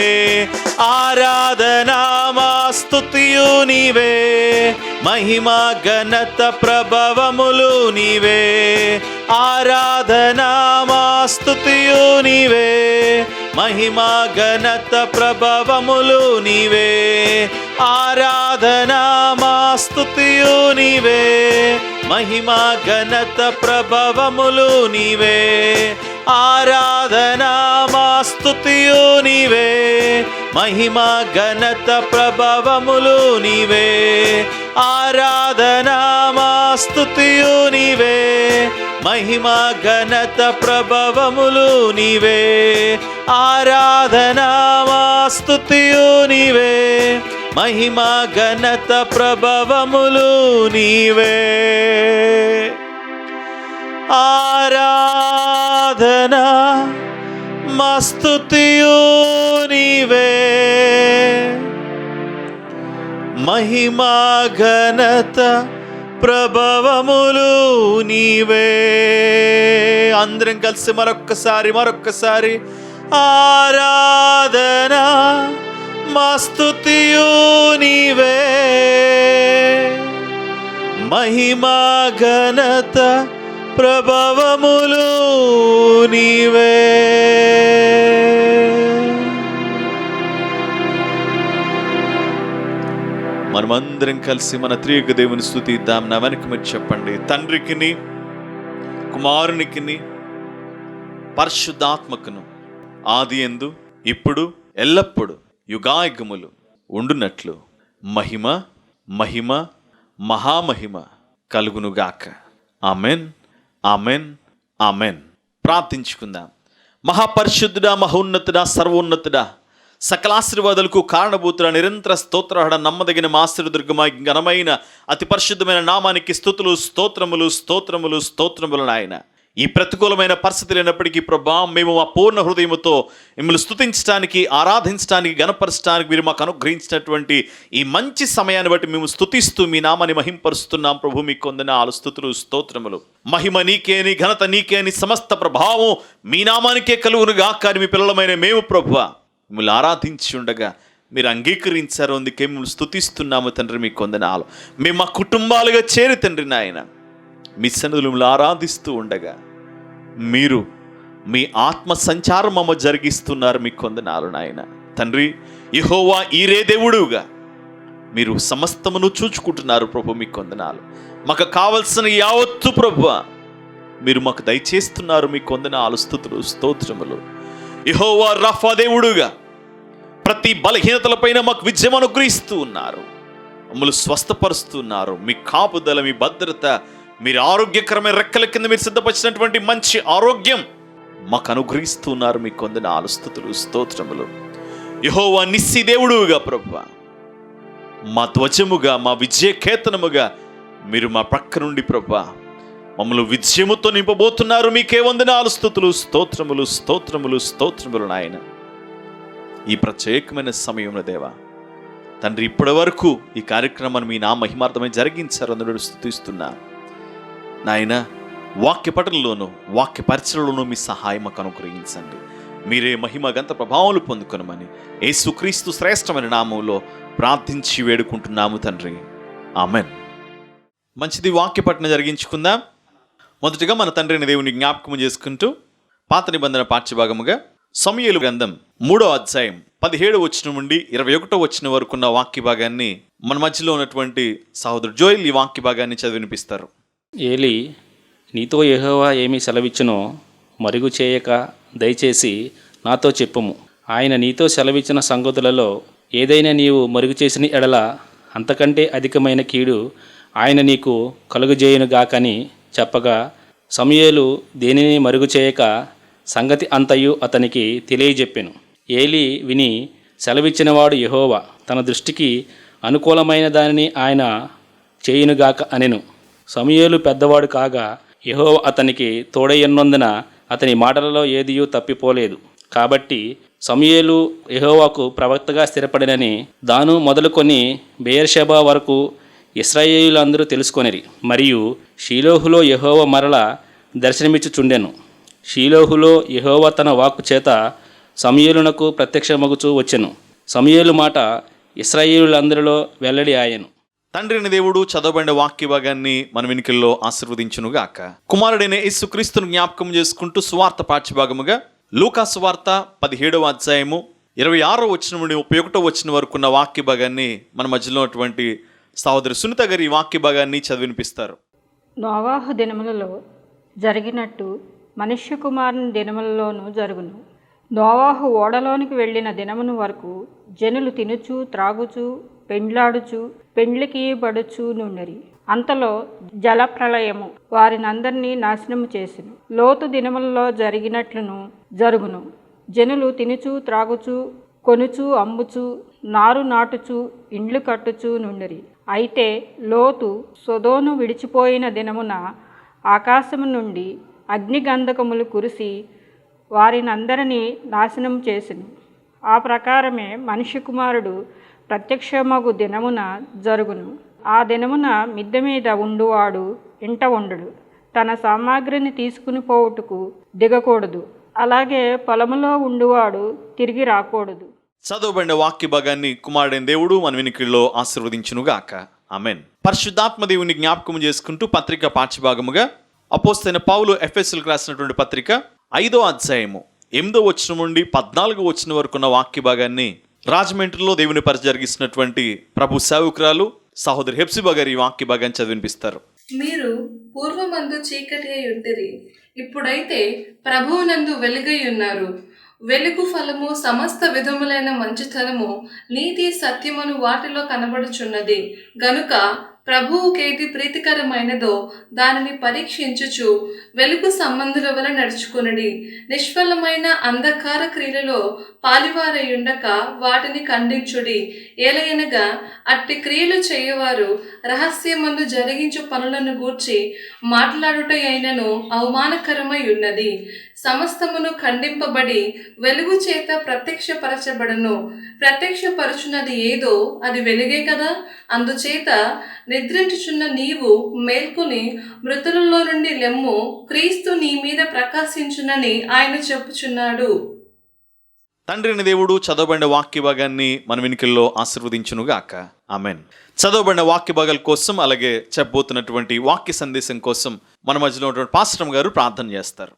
ఆరాధనా మా స్తుతియు నీవే, మహిమ ఘనత ప్రభావములు నీవే. ఆరాధనా మా స్తుతియు నీవే, మహిమ ఘనత ప్రభావములు నీవే. ఆరాధనా మా స్తుతియు నీవే, మహిమ ఘనత ప్రభావములు నీవే. ఆరాధనా మా స్తుతియు నీవే, మహిమ ఘనత ప్రభావములు నీవే. ఆరాధనా మా స్తుతియు నీవే, మహిమ ఘనత ప్రభావములు నీవే. ఆరాధనా మా స్తుతియు నీవే, మహిమ ఘనత ప్రభావములు నీవే. ఆరాధనా మా స్తుతియు నీవే, మహిమా ఘనత ప్రభావములు నీవే. అందరం కలిసి మరొక్కసారి ఆరాధనా మా స్తుతియు నీవే, మహిమా ఘనత ప్రభావములు నీవే. మనమందరం కలిసి మన త్రియేక దేవుని స్తుతిద్దాం. నా వెనక మీరు చెప్పండి. తండ్రికిని కుమారునికిని పరిశుద్ధాత్మకును ఆదియందు ఇప్పుడు ఎల్లప్పుడు యుగాయుగములు ఉండునట్లు మహిమ మహిమ మహామహిమ కలుగునుగాక. Amen, amen, amen. ప్రార్థించుకుందాం. మహాపరిశుద్ధుడా, మహోన్నతుడా, సర్వోన్నతుడా, సకల ఆశీర్వాదాలకు కారణభూతుల నిరంతర స్తోత్రహడ నమ్మదగిన మాశ్రదుర్గమ ఘనమైన అతి పరిశుద్ధమైన నామానికి స్తుతులు, స్తోత్రములు, స్తోత్రములు, స్తోత్రములు నాయన. ఈ ప్రతికూలమైన పరిస్థితి లేనప్పటికీ ప్రభా, మేము మా పూర్ణ హృదయముతో మిమ్మల్ని స్తుతించడానికి, ఆరాధించడానికి, గణపరచడానికి మీరు మాకు అనుగ్రహించినటువంటి ఈ మంచి సమయాన్ని బట్టి మేము స్తుతిస్తూ మీ నామాన్ని మహింపరుస్తున్నాం. ప్రభు మీకు వందనాలు, స్తుతులు, స్తోత్రములు. మహిమ నీకేని, ఘనత నీకేని, సమస్త ప్రభావం మీ నామానికే కలుగునుగా. కానీ మీ పిల్లలమైన మేము ప్రభువా మిమ్మల్ని ఆరాధించి ఉండగా మీరు అంగీకరించారు, అందుకే మిమ్మల్ని స్తుతిస్తున్నాము తండ్రి. మీకు వందనాలు. మేము మా కుటుంబాలుగా చేరి తండ్రి నాయన మీ సన్నిధిలో ఆరాధిస్తూ ఉండగా మీరు మీ ఆత్మ సంచారం మమ్మ జరిగిస్తున్నారు. మీకు వందనాలు నాయన తండ్రి. యెహోవా ఈరే దేవుడుగా మీరు సమస్తమును చూచుకుంటున్నారు ప్రభు. మీకు వందనాలు. మాకు కావలసిన యావత్తు ప్రభు మీరు మాకు దయచేస్తున్నారు. మీకు వందనాలు, స్తుతులు, స్తోత్రములు. యెహోవా రఫా దేవుడుగా ప్రతి బలహీనతలపైన మాకు విజయం అనుగ్రహిస్తూ ఉన్నారు. మమ్మల్ని స్వస్థపరుస్తున్నారు. మీ కాపుదల, మీ భద్రత, మీరు ఆరోగ్యకరమైన రెక్కల కింద మీరు సిద్ధపరిచినటువంటి మంచి ఆరోగ్యం మాకు అనుగ్రహిస్తున్నారు. మీకు వందనాలు, స్తుతులు, స్తోత్రములు. యెహోవా నిస్సి దేవుడుగా ప్రభువా మా ధ్వజముగా, మా విజయకేతనముగా మీరు మా ప్రక్క నుండి ప్రభువా మమ్మల్ని విజయముతో నింపబోతున్నారు. మీకే వందనాలు, స్తుతులు, స్తోత్రములు, స్తోత్రములు, స్తోత్రములు నాయన. ఈ ప్రత్యేకమైన సమయంలో దేవా తండ్రి ఇప్పటి వరకు ఈ కార్యక్రమాన్ని మీ నా మహిమార్థమై జరిగించారు. అందరూ స్తుతిస్తున్నా నాయన. వాక్య పఠనంలోనూ వాక్య పరిచయలోనూ మీ సహాయం మాకు అనుగ్రహించండి. మీరే మహిమ గంత ప్రభావాలు పొందుకొనమని యేసుక్రీస్తు శ్రేష్టమైన నామంలో ప్రార్థించి వేడుకుంటున్నాము తండ్రి. ఆమెన్. మంచిది, వాక్య పఠనం జరిగించుకుందాం. మొదటిగా మన తండ్రిని దేవుని జ్ఞాపకం చేసుకుంటూ పాత నిబంధన పాఠ్యభాగముగా సమూయేలు గ్రంథం 3వ అధ్యాయం 17వ వచనం నుండి 21వ వచనం వరకు ఉన్న వాక్య భాగాన్ని మన మధ్యలో ఉన్నటువంటి సహోదరుడు జోయల్ ఈ వాక్య భాగాన్ని చదివినిపిస్తారు. ఏలీ, నీతో యెహోవా ఏమి సెలవిచ్చునో మరుగు చేయక దయచేసి నాతో చెప్పుము. ఆయన నీతో సెలవిచ్చిన సంగతులలో ఏదైనా నీవు మరుగు చేసిన ఎడల అంతకంటే అధికమైన కీడు ఆయన నీకు కలుగజేయునుగాకని చెప్పగా సమూయేలు దేనిని మరుగు చేయక సంగతి అంతయు అతనికి తెలియజెప్పెను. ఏలీ విని సెలవిచ్చినవాడు యెహోవా తన దృష్టికి అనుకూలమైన దానిని ఆయన చేయునుగాక అనెను. సమూయేలు పెద్దవాడు కాగా యెహోవా అతనికి తోడయ్యున్నందున అతని మాటలలో ఏదియూ తప్పిపోలేదు. కాబట్టి సమూయేలు యెహోవాకు ప్రవక్తగా స్థిరపడినని దాను మొదలుకొని బెయేర్షెబా వరకు ఇశ్రాయేలీయులందరూ తెలుసుకొనిరి. మరియు షీలోహులో యెహోవా మరల దర్శనమిచ్చుచుండెను. షీలోహులో యెహోవా తన వాక్కు చేత సమూయేలునకు ప్రత్యక్షమగుచూ వచ్చెను. సమూయేలు మాట ఇశ్రాయేలీయులందరిలో వెల్లడి ఆయెను. తండ్రిని దేవుడు చదవబడిన వాక్య భాగాన్ని మన వెనుకల్లో ఆశీర్వదించునుగాక. కుమారుడైన యేసుక్రీస్తును జ్ఞాపకం చేసుకుంటూ సువార్త పాఠ్యభాగముగా లూకా సువార్త 17వ అధ్యాయము 26వ వచనం నుండి 31వ వచనం వరకు ఉన్న వాక్య భాగాన్ని మన మధ్యలో ఉన్నటువంటి సహోదరి సునీత గారి ఈ వాక్య భాగాన్ని చదివినిపిస్తారు. నోవాహు దినములలో జరిగినట్టు మనుష్య కుమారుని దినములలోనూ జరుగును. నోవాహు ఓడలోనికి వెళ్ళిన దినమును వరకు జనులు తినుచు త్రాగుచు పెండ్లాడుచు పెండ్లికి బడుచు నుండిరి. అంతలో జలప్రళయము వారినందరినీ నాశనము చేసెను. లోతు దినములలో జరిగినట్లును జరుగును. జనులు తినుచు త్రాగుచు కొనుచు అమ్ముచు నారు నాటుచు ఇండ్లు కట్టుచు నుండిరి. అయితే లోతు సొదోను విడిచిపోయిన దినమున ఆకాశము నుండి అగ్నిగంధకములు కురిసి వారినందరినీ నాశనం చేసెను. ఆ ప్రకారమే మనిషి కుమారుడు ప్రత్యక్షమగు దినమున జరుగును. ఆ దినమున మిద్దె మీద ఉండువాడు ఇంట ఉండడు, తన సామాగ్రిని తీసుకుని పోవుటకు దిగకూడదు. అలాగే పొలములో ఉండువాడు తిరిగి రాకూడదు. చదవబడిన వాక్య భాగాన్ని కుమారుడైన దేవుడు మన వెనుకల్లో ఆశీర్వదించునుగాక. ఆమెన్. పరిశుద్ధాత్మ దేవుని జ్ఞాపకం చేసుకుంటూ పత్రిక పాఠ్యభాగముగా అపోస్తలైన పౌలు ఎఫెసీయులకు రాసినటువంటి పత్రిక 5వ అధ్యాయము 8వ వచనం నుండి 14వ వచనం వరకు ఉన్న వాక్య భాగాన్ని రాజమండ్రిలో దేవుని పరిచయం జరిగిస్తున్నటువంటి ప్రభు సేవకురాలు సహోదరి హెప్సిబా గారి ఈ వాక్య భాగాన్ని చదివినిపిస్తారు. మీరు పూర్వమందు చీకటి అయి ఉంటిరి, ఇప్పుడైతే ప్రభువునందు వెలుగై ఉన్నారు. వెలుగు ఫలము సమస్త విధములైన మంచితనము నీతి సత్యమును వాటిలో కనబడుచున్నది. గనుక ప్రభువుకేది ప్రీతికరమైనదో దానిని పరీక్షించుచు వెలుగు సంబంధుల వల్ల నడుచుకునడి. నిష్ఫలమైన అంధకార క్రియలలో పాలివారయుండక వాటిని ఖండించుడి. ఏలయనగా అట్టి క్రియలు చేయవారు రహస్యమందు జరిగించు పనులను గూర్చి మాట్లాడుట అయినను అవమానకరమై ఉన్నది. సమస్తమును ఖండింపబడి వెలుగు చేత ప్రత్యక్షపరచబడను. ప్రత్యక్షపరచున్నది ఏదో అది వెలుగే కదా. అందుచేత నిద్రించుచున్న నీవు మేల్కొని మృతులలో నుండి లెమ్ము, క్రీస్తు నీ మీద ప్రకాశించునని ఆయన చెప్పుచున్నాడు. తండ్రి అయిన దేవుడు చదవబడిన వాక్య భాగాన్ని మన వెనుకల్లో ఆశీర్వదించునుగాక. ఆమెన్. చదవబడిన వాక్య భాగాల కోసం, అలాగే చెప్పబోతున్నటువంటి వాక్య సందేశం కోసం మన మధ్యలో ఉన్నటువంటి పాస్టర్ గారు ప్రార్థన చేస్తారు.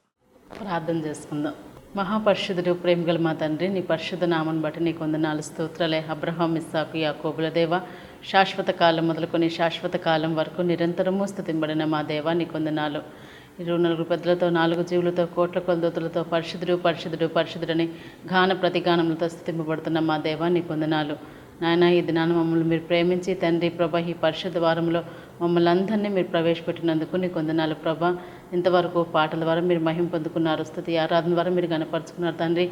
ప్రార్థన చేసుకుందాం. మహాపరిశుద్ధుడు, ప్రేమగల మా తండ్రి, నీ పరిశుద్ధ నామం బట్టి నీకు వందనాలు, స్తోత్రాలే. అబ్రహాం, ఇస్సాకు, యాకోబుల దేవ, శాశ్వత కాలం మొదలుకొని శాశ్వత కాలం వరకు నిరంతరము స్తుతింబడిన మా దేవ నీకు వందనాలు. 24 పెద్దలతో 4 జీవులతో కోట్ల కొలదోతులతో పరిశుద్ధుడు పరిశుద్ధుడు పరిశుద్ధుడని గాన ప్రతిగానములతో స్తుతింపబడుతున్న మా దేవ నీకు వందనాలు. నాయన, ఈ దినాన్ని మమ్మల్ని మీరు ప్రేమించి తండ్రి ప్రభా, ఈ పరిశుద్ధ వారంలో మమ్మల్ని అందరినీ మీరు ప్రవేశపెట్టినందుకు నీకు వందనాలు ప్రభా. ఇంతవరకు పాటల ద్వారా మీరు మహిమ పొందుకున్నారు, స్తుతి ఆరాధన ద్వారా మీరు గణపరుచుకున్నారు తండ్రి.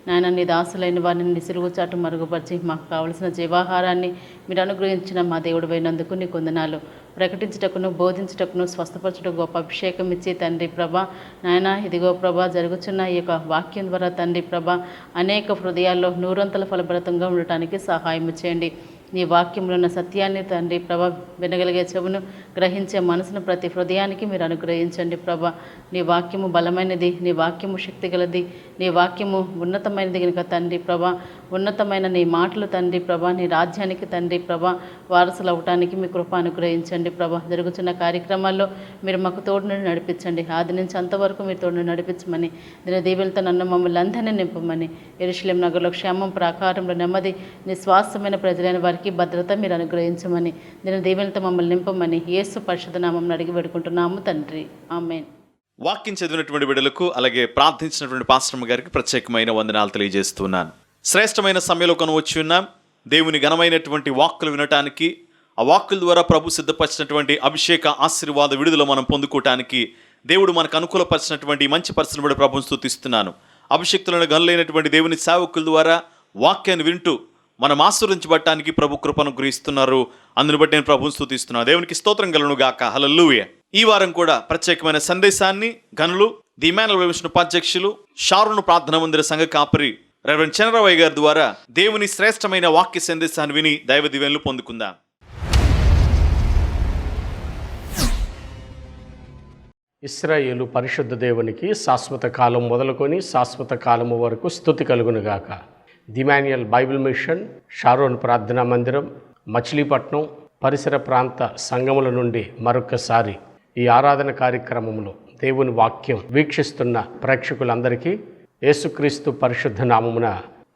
నాయన, నీ దాసులైన వారిని నీ సిలువు చాటు మరుగుపరిచి మాకు కావలసిన జీవాహారాన్ని మీరు అనుగ్రహించిన మా దేవుడు అయినందుకు నీకు వందనాలు. ప్రకటించుటకును, బోధించుటకును, స్వస్థపరచుటకు గొప్ప అభిషేకం ఇచ్చి తండ్రి ప్రభా, నాయన ఇదిగో ప్రభా, జరుగుతున్న ఈ యొక్క వాక్యం ద్వారా తండ్రి ప్రభా, అనేక హృదయాల్లో 100 ఫలభరితంగా ఉండటానికి సహాయం చేయండి. నీ వాక్యంలో ఉన్న సత్యాన్ని తండ్రి ప్రభా, వినగలిగే చెవును, గ్రహించే మనసును ప్రతి హృదయానికి మీరు అనుగ్రహించండి ప్రభా. నీ వాక్యము బలమైనది, నీ వాక్యము శక్తి గలది, నీ వాక్యము ఉన్నతమైనది కనుక తండ్రి ప్రభా, ఉన్నతమైన నీ మాటలు తండ్రి ప్రభా, నీ రాజ్యానికి తండ్రి ప్రభా వారసులు అవటానికి మీ కృప అనుగ్రహించండి ప్రభా. జరుగుతున్న కార్యక్రమాల్లో మీరు మాకు తోడు నుండి నడిపించండి. ఆది నుంచి అంతవరకు మీరు తోడు నుండి నడిపించమని, దీని దీవెలతో నన్ను మమ్మల్ని అందరినీ నింపమని, యెరూషలేము నగరంలో క్షేమం, ప్రాకారంలో నెమ్మది, నిశ్వాసమైన ప్రజలైన వారికి భద్రత మీరు అనుగ్రహించమని, దీని దీవెనలతో మమ్మల్ని నింపమని యేసు పరిశుద్ధ నామం అడిగి పెడుకుంటున్నాము తండ్రి. ఆమేన్. వాక్యం చదివినటువంటి బిడ్డలకు, అలాగే ప్రార్థించినటువంటి పాస్టర్ గారికి ప్రత్యేకమైన వందనాలు తెలియజేస్తున్నాను. శ్రేష్టమైన సమయంలో వచ్చి ఉన్నాం. దేవుని ఘనమైనటువంటి వాక్కులు వినటానికి, ఆ వాక్కుల ద్వారా ప్రభు సిద్ధపరిచినటువంటి అభిషేక ఆశీర్వాద విడుదల మనం పొందుకోవటానికి దేవుడు మనకు అనుకూలపరిచినటువంటి మంచి పరిస్థితులను బట్టి ప్రభుని స్తుతిస్తున్నాను. అభిషేక్తులను గనులైనటువంటి దేవుని సేవకుల ద్వారా వాక్యాన్ని వింటూ మనం ఆశీర్వదించబడటానికి ప్రభు కృపను గ్రహిస్తున్నారు. అందుని బట్టి నేను ప్రభుని స్తుతిస్తున్నాను. దేవునికి స్తోత్రం కలుగును గాక. హల్లెలూయా. ఈ వారం కూడా ప్రత్యేకమైన సందేశాన్ని గనులు ది ఇమ్మానుయేల్ బైబిల్ మిషన్ ఉపాధ్యక్షులు షారోను ప్రార్థనా మందిర సంఘ కాపరి రెవరెండ్ చంద్రరావు గారి ద్వారా దేవుని శ్రేష్టమైన వాక్య సందేశాన్ని విని దైవ దీవెనలు పొందుకుందాం. ఇశ్రాయేలు పరిశుద్ధ దేవునికి శాశ్వత కాలం మొదలుకొని శాశ్వత కాలము వరకు స్తుతి కలుగునుగాక. The Emmanuel Bible mission Sharon ప్రార్థనా మందిరం, మచిలీపట్నం పరిసర ప్రాంత సంఘముల నుండి మరొకసారి ఈ ఆరాధన కార్యక్రమంలో దేవుని వాక్యం వీక్షిస్తున్న ప్రేక్షకులందరికీ యేసుక్రీస్తు పరిశుద్ధ నామమున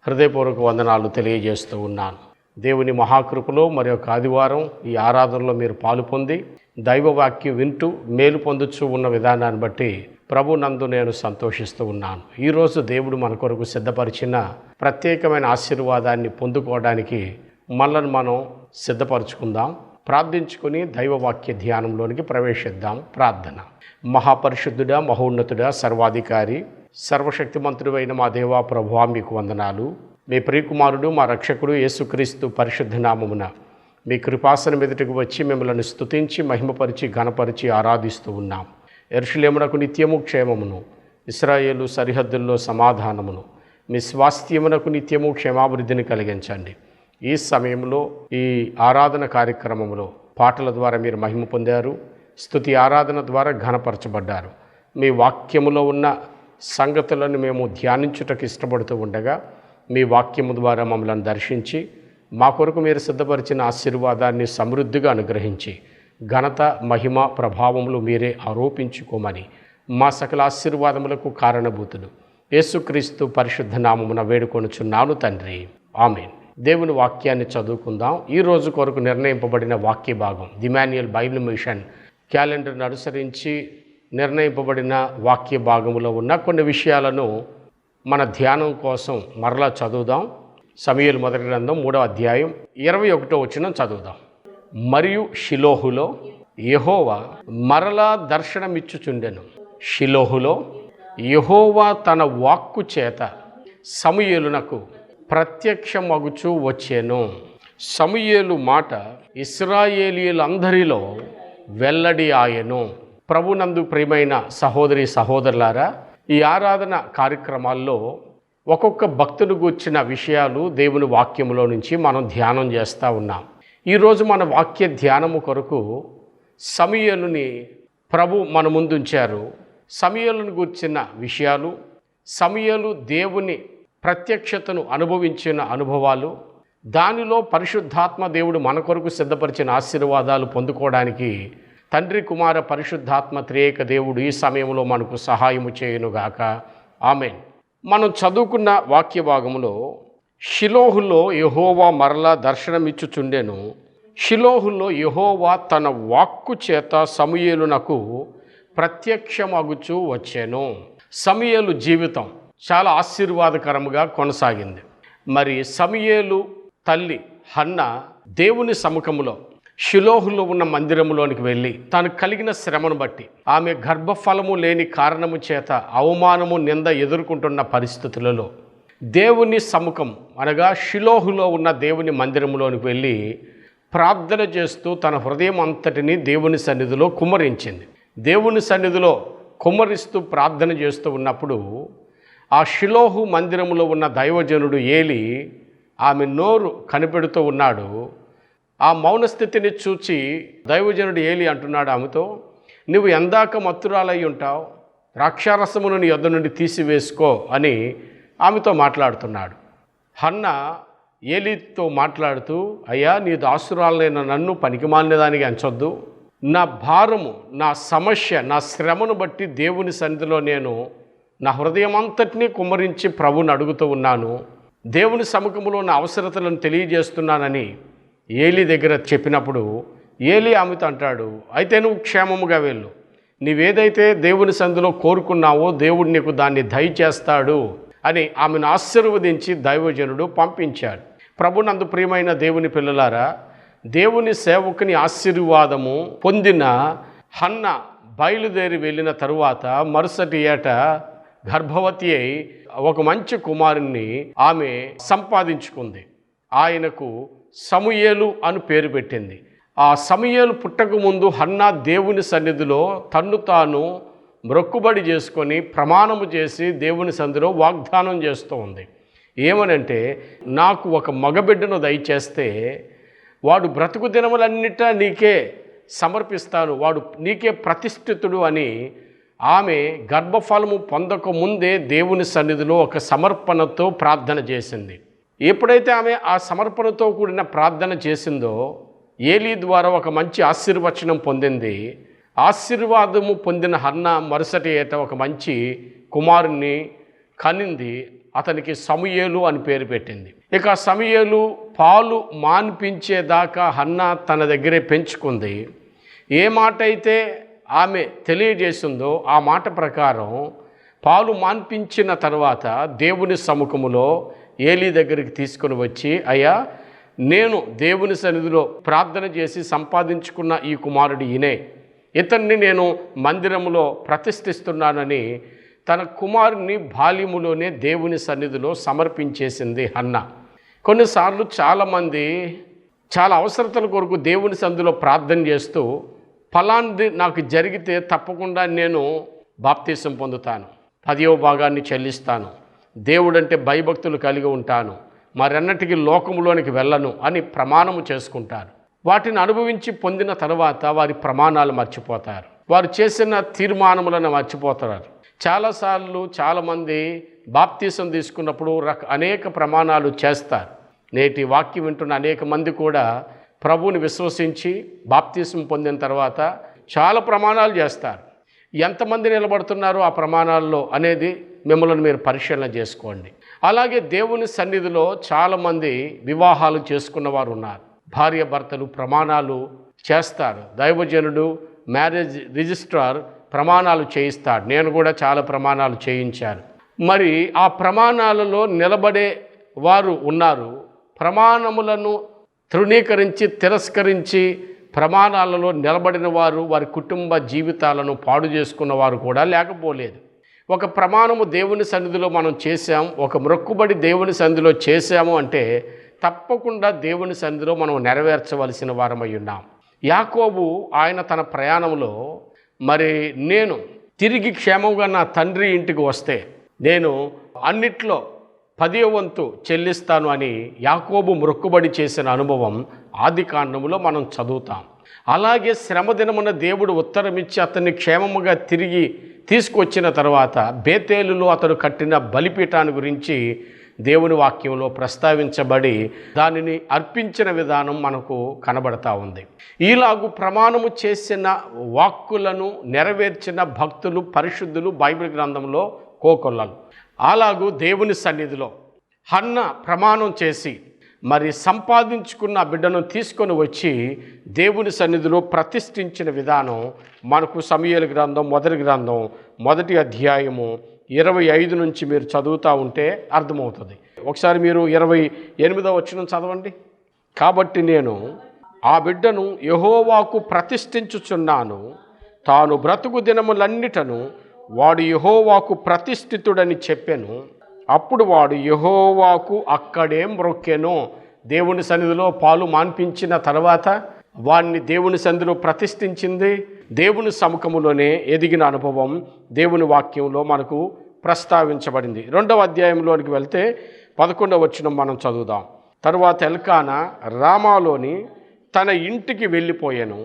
హృదయపూర్వక వందనాలు తెలియజేస్తూ ఉన్నాను. దేవుని మహాకృపలో మరి ఒక ఆదివారం ఈ ఆరాధనలో మీరు పాలు పొంది దైవవాక్యం వింటూ మేలు పొందుతూ ఉన్న విధానాన్ని బట్టి ప్రభు నందు నేను సంతోషిస్తూ ఉన్నాను. ఈరోజు దేవుడు మన కొరకు సిద్ధపరిచిన ప్రత్యేకమైన ఆశీర్వాదాన్ని పొందుకోవడానికి మనల్ని మనం సిద్ధపరచుకుందాం. ప్రార్థించుకుని దైవవాక్య ధ్యానంలోనికి ప్రవేశిద్దాం. ప్రార్థన. మహాపరిశుద్ధుడా, మహోన్నతుడా, సర్వాధికారి, సర్వశక్తిమంతుడైన మా దేవా ప్రభువా, మీకు వందనాలు. మీ ప్రియకుమారుడు, మా రక్షకుడు యేసుక్రీస్తు పరిశుద్ధ నామమున మీ కృపాసనం ఎదుటకు వచ్చి మిమ్మల్ని స్తుతించి మహిమపరిచి ఘనపరిచి ఆరాధిస్తూ ఉన్నాం. యెరూషలేమునకు నిత్యము క్షేమమును, ఇశ్రాయేలు సరిహద్దుల్లో సమాధానమును, మీ స్వాస్థ్యమునకు నిత్యము క్షేమాభివృద్ధిని కలిగించండి. ఈ సమయంలో ఈ ఆరాధన కార్యక్రమంలో పాటల ద్వారా మీరు మహిమ పొందారు, స్తుతి ఆరాధన ద్వారా ఘనపరచబడ్డారు. మీ వాక్యములో ఉన్న సంగతులను మేము ధ్యానించుటకు ఇష్టపడుతూ ఉండగా మీ వాక్యము ద్వారా మమ్మల్ని దర్శించి మా కొరకు మీరు సిద్ధపరిచిన ఆశీర్వాదాన్ని సమృద్ధిగా అనుగ్రహించి ఘనత, మహిమ, ప్రభావములు మీరే ఆరోపించుకోమని మా సకల ఆశీర్వాదములకు కారణభూతుడు యేసుక్రీస్తు పరిశుద్ధ నామమున వేడుకొనుచున్నాను తండ్రి. ఆమేన్. దేవుని వాక్యాన్ని చదువుకుందాం. ఈ రోజు కొరకు నిర్ణయింపబడిన వాక్య భాగం ది ఇమ్మానుయేల్ బైబిల్ మిషన్ క్యాలెండర్ను అనుసరించి నిర్ణయింపబడిన వాక్య భాగంలో ఉన్న కొన్ని విషయాలను మన ధ్యానం కోసం మరలా చదువుదాం. సమూయేలు మొదటి గ్రంథం 3వ అధ్యాయం 21వ వచనం చదువుదాం. మరియు షిలోహులో యెహోవా మరలా దర్శనమిచ్చుచుండెను. షిలోహులో యెహోవా తన వాక్కు చేత సమూయేలునకు ప్రత్యక్షమగుచూ వచ్చెను. సమూయేలు మాట ఇశ్రాయేలీయులందరిలో వెల్లడి ఆయెను. ప్రభునందు ప్రియమైన సహోదరి సహోదరులారా, ఈ ఆరాధన కార్యక్రమాల్లో ఒక్కొక్క భక్తుడు గూర్చిన విషయాలు దేవుని వాక్యములో నుంచి మనం ధ్యానం చేస్తూ ఉన్నాం. ఈరోజు మన వాక్య ధ్యానము కొరకు సమూయేలుని ప్రభు మన ముందుంచారు. సమూయేలును గూర్చిన విషయాలు, సమూయేలు దేవుని ప్రత్యక్షతను అనుభవించిన అనుభవాలు, దానిలో పరిశుద్ధాత్మ దేవుడు మన కొరకు సిద్ధపరిచిన ఆశీర్వాదాలు పొందుకోవడానికి తండ్రి, కుమార, పరిశుద్ధాత్మ త్రియేక దేవుడు ఈ సమయంలో మనకు సహాయము చేయునుగాక. ఆమేన్. మనం చదువుకున్న వాక్య భాగంలో షిలోహులో యెహోవా మరలా దర్శనమిచ్చుచుండెను. షిలోహులో యెహోవా తన వాక్కు చేత సమూయేలునకు ప్రత్యక్షమగుచూ వచ్చెను. సమూయేలు జీవితం చాలా ఆశీర్వాదకరముగా కొనసాగింది. మరి సమూయేలు తల్లి హన్న దేవుని సముఖములో షిలోహులో ఉన్న మందిరంలోనికి వెళ్ళి తాను కలిగిన శ్రమను బట్టి, ఆమె గర్భఫలము లేని కారణము చేత అవమానము, నింద ఎదుర్కొంటున్న పరిస్థితులలో దేవుని సముఖం అనగా షిలోహులో ఉన్న దేవుని మందిరంలోనికి వెళ్ళి ప్రార్థన చేస్తూ తన హృదయం అంతటిని దేవుని సన్నిధిలో కుమ్మరించింది. దేవుని సన్నిధిలో కుమ్మరిస్తూ ప్రార్థన చేస్తూ ఉన్నప్పుడు ఆ షిలోహు మందిరంలో ఉన్న దైవజనుడు ఏలి ఆమె నోరు కనిపెడుతూ ఉన్నాడు. ఆ మౌన స్థితిని చూచి దైవజనుడు ఏలి అంటున్నాడు ఆమెతో, నువ్వు ఎందాక మత్తురాలై ఉంటావు, ద్రాక్షారసమును నీ యొద్ద నుండి తీసివేసుకో అని ఆమెతో మాట్లాడుతున్నాడు. హన్న ఏలితో మాట్లాడుతూ, అయ్యా, నీ దాసురాలైన నన్ను పనికిమాలినదానికి ఎంచొద్దు. నా భారము, నా సమస్య, నా శ్రమను బట్టి దేవుని సన్నిధిలో నేను నా హృదయం అంతటినీ కుమ్మరించి ప్రభువుని అడుగుతూ ఉన్నాను. దేవుని సముఖంలో నా అవసరతలను తెలియజేస్తున్నానని ఏలి దగ్గర చెప్పినప్పుడు ఏలి ఆమెతో అంటాడు, అయితే నువ్వు క్షేమముగా వెళ్ళు. నీవేదైతే దేవుని సన్నిధిలో కోరుకున్నావో దేవుడు నీకు దాన్ని దయచేస్తాడు అని ఆమెను ఆశీర్వదించి దైవజనుడు పంపించాడు. ప్రభునందు ప్రియమైన దేవుని పిల్లలారా, దేవుని సేవకుని ఆశీర్వాదము పొందిన హన్న బయలుదేరి వెళ్ళిన తరువాత మరుసటి ఏట గర్భవతి అయి ఒక మంచి కుమారుణ్ణి ఆమె సంపాదించుకుంది. ఆయనకు సమూయేలు అని పేరు పెట్టింది. ఆ సమూయేలు పుట్టకముందు హన్న దేవుని సన్నిధిలో తన్ను తాను మ్రొక్కుబడి చేసుకొని ప్రమాణము చేసి దేవుని సన్నిధిలో వాగ్దానం చేస్తూ ఉంది. ఏమనంటే, నాకు ఒక మగబిడ్డను దయచేస్తే వాడు బ్రతుకు దినములన్నిటా నీకే సమర్పిస్తాను, వాడు నీకే ప్రతిష్ఠితుడు అని ఆమె గర్భఫలము పొందక ముందే దేవుని సన్నిధిలో ఒక సమర్పణతో ప్రార్థన చేసింది. ఎప్పుడైతే ఆమె ఆ సమర్పణతో కూడిన ప్రార్థన చేసిందో ఏలీ ద్వారా ఒక మంచి ఆశీర్వచనం పొందింది. ఆశీర్వాదము పొందిన హన్న మరుసటి ఏట ఒక మంచి కుమారుణ్ణి కనింది. అతనికి సమూయేలు అని పేరు పెట్టింది. ఇక సమూయేలు పాలు మాన్పించేదాకా హన్న తన దగ్గరే పెంచుకుంది. ఏ మాట అయితే ఆమె తెలియజేసిందో ఆ మాట ప్రకారం పాలు మాన్పించిన తర్వాత దేవుని సముఖములో ఏలీ దగ్గరికి తీసుకుని వచ్చి, అయ్యా, నేను దేవుని సన్నిధిలో ప్రార్థన చేసి సంపాదించుకున్న ఈ కుమారుడు ఈయనే, ఇతన్ని నేను మందిరములో ప్రతిష్ఠిస్తున్నానని తన కుమారుని బాల్యములోనే దేవుని సన్నిధిలో సమర్పించేసింది హన్న. కొన్నిసార్లు చాలామంది చాలా అవసరతల కొరకు దేవుని సన్నిధిలో ప్రార్థన చేస్తూ, ఫలాంది నాకు జరిగితే తప్పకుండా నేను బాప్తీసం పొందుతాను, 10వ భాగాన్ని చెల్లిస్తాను, దేవుడంటే భయభక్తులు కలిగి ఉంటాను, మరెన్నటికీ లోకములోనికి వెళ్ళను అని ప్రమాణము చేసుకుంటారు. వాటిని అనుభవించి పొందిన తర్వాత వారి ప్రమాణాలు మర్చిపోతారు, వారు చేసిన తీర్మానములను మర్చిపోతారు. చాలాసార్లు చాలామంది బాప్తీసం తీసుకున్నప్పుడు అనేక ప్రమాణాలు చేస్తారు. నేటి వాక్యం వింటున్న అనేక మంది కూడా ప్రభువుని విశ్వసించి బాప్తీసం పొందిన తర్వాత చాలా ప్రమాణాలు చేస్తారు. ఎంతమంది నిలబడుతున్నారో ఆ ప్రమాణాల్లో అనేది మిమ్మల్ని మీరు పరిశీలన చేసుకోండి. అలాగే దేవుని సన్నిధిలో చాలామంది వివాహాలు చేసుకున్న వారు ఉన్నారు. భార్య భర్తలు ప్రమాణాలు చేస్తారు. దైవజనుడు మ్యారేజ్ రిజిస్ట్రార్ ప్రమాణాలు చేయిస్తాడు. నేను కూడా చాలా ప్రమాణాలు చేయించాను. మరి ఆ ప్రమాణాలలో నిలబడే వారు ఉన్నారు. ప్రమాణములను తృణీకరించి తిరస్కరించి ప్రమాణాలలో నిలబడిన వారు వారి కుటుంబ జీవితాలను పాడు చేసుకున్న వారు కూడా లేకపోలేదు. ఒక ప్రమాణము దేవుని సన్నిధిలో మనం చేశాం, ఒక మొక్కుబడి దేవుని సన్నిధిలో చేశాము అంటే తప్పకుండా దేవుని సన్నిధిలో మనం నెరవేర్చవలసిన వారమై ఉన్నాం. యాకోబు ఆయన తన ప్రయాణంలో, మరి నేను తిరిగి క్షేమంగా నా తండ్రి ఇంటికి వస్తే నేను అన్నిట్లో 10వ వంతు చెల్లిస్తాను అని యాకోబు మొక్కుబడి చేసిన అనుభవం ఆదికాండములో మనం చదువుతాం. అలాగే శ్రమ దినమున దేవుడు ఉత్తరమిచ్చి అతన్ని క్షేమముగా తిరిగి తీసుకొచ్చిన తర్వాత బేతేలులో అతడు కట్టిన బలిపీఠాన్ని గురించి దేవుని వాక్యంలో ప్రస్తావించబడి దానిని అర్పించిన విధానం మనకు కనబడతా ఉంది. ఈలాగు ప్రమాణము చేసిన వాక్కులను నెరవేర్చిన భక్తులు, పరిశుద్ధులు బైబిల్ గ్రంథంలో కోకొల్లలు. అలాగూ దేవుని సన్నిధిలో హన్న ప్రమాణం చేసి మరి సంపాదించుకున్న బిడ్డను తీసుకొని వచ్చి దేవుని సన్నిధిలో ప్రతిష్ఠించిన విధానం మనకు సమూయేలు గ్రంథం మొదటి అధ్యాయము 25 నుంచి మీరు చదువుతూ ఉంటే అర్థమవుతుంది. ఒకసారి మీరు 28వ వచనం చదవండి. కాబట్టి నేను ఆ బిడ్డను యెహోవాకు ప్రతిష్ఠించుచున్నాను, తాను బ్రతుకు దినములన్నిటను వాడు యెహోవాకు ప్రతిష్ఠితుడని చెప్పెను. అప్పుడు వాడు యెహోవాకు అక్కడే మ్రొక్కెను. దేవుని సన్నిధిలో పాలు మాన్పించిన తర్వాత వాడిని దేవుని సన్నిధిలో ప్రతిష్ఠించింది. దేవుని సముఖములోనే ఎదిగిన అనుభవం దేవుని వాక్యంలో మనకు ప్రస్తావించబడింది. 2వ అధ్యాయంలోనికి వెళ్తే 11వ వచనం మనం చదువుదాం. తరువాత ఎల్కానా రామాలోని తన ఇంటికి వెళ్ళిపోయాను.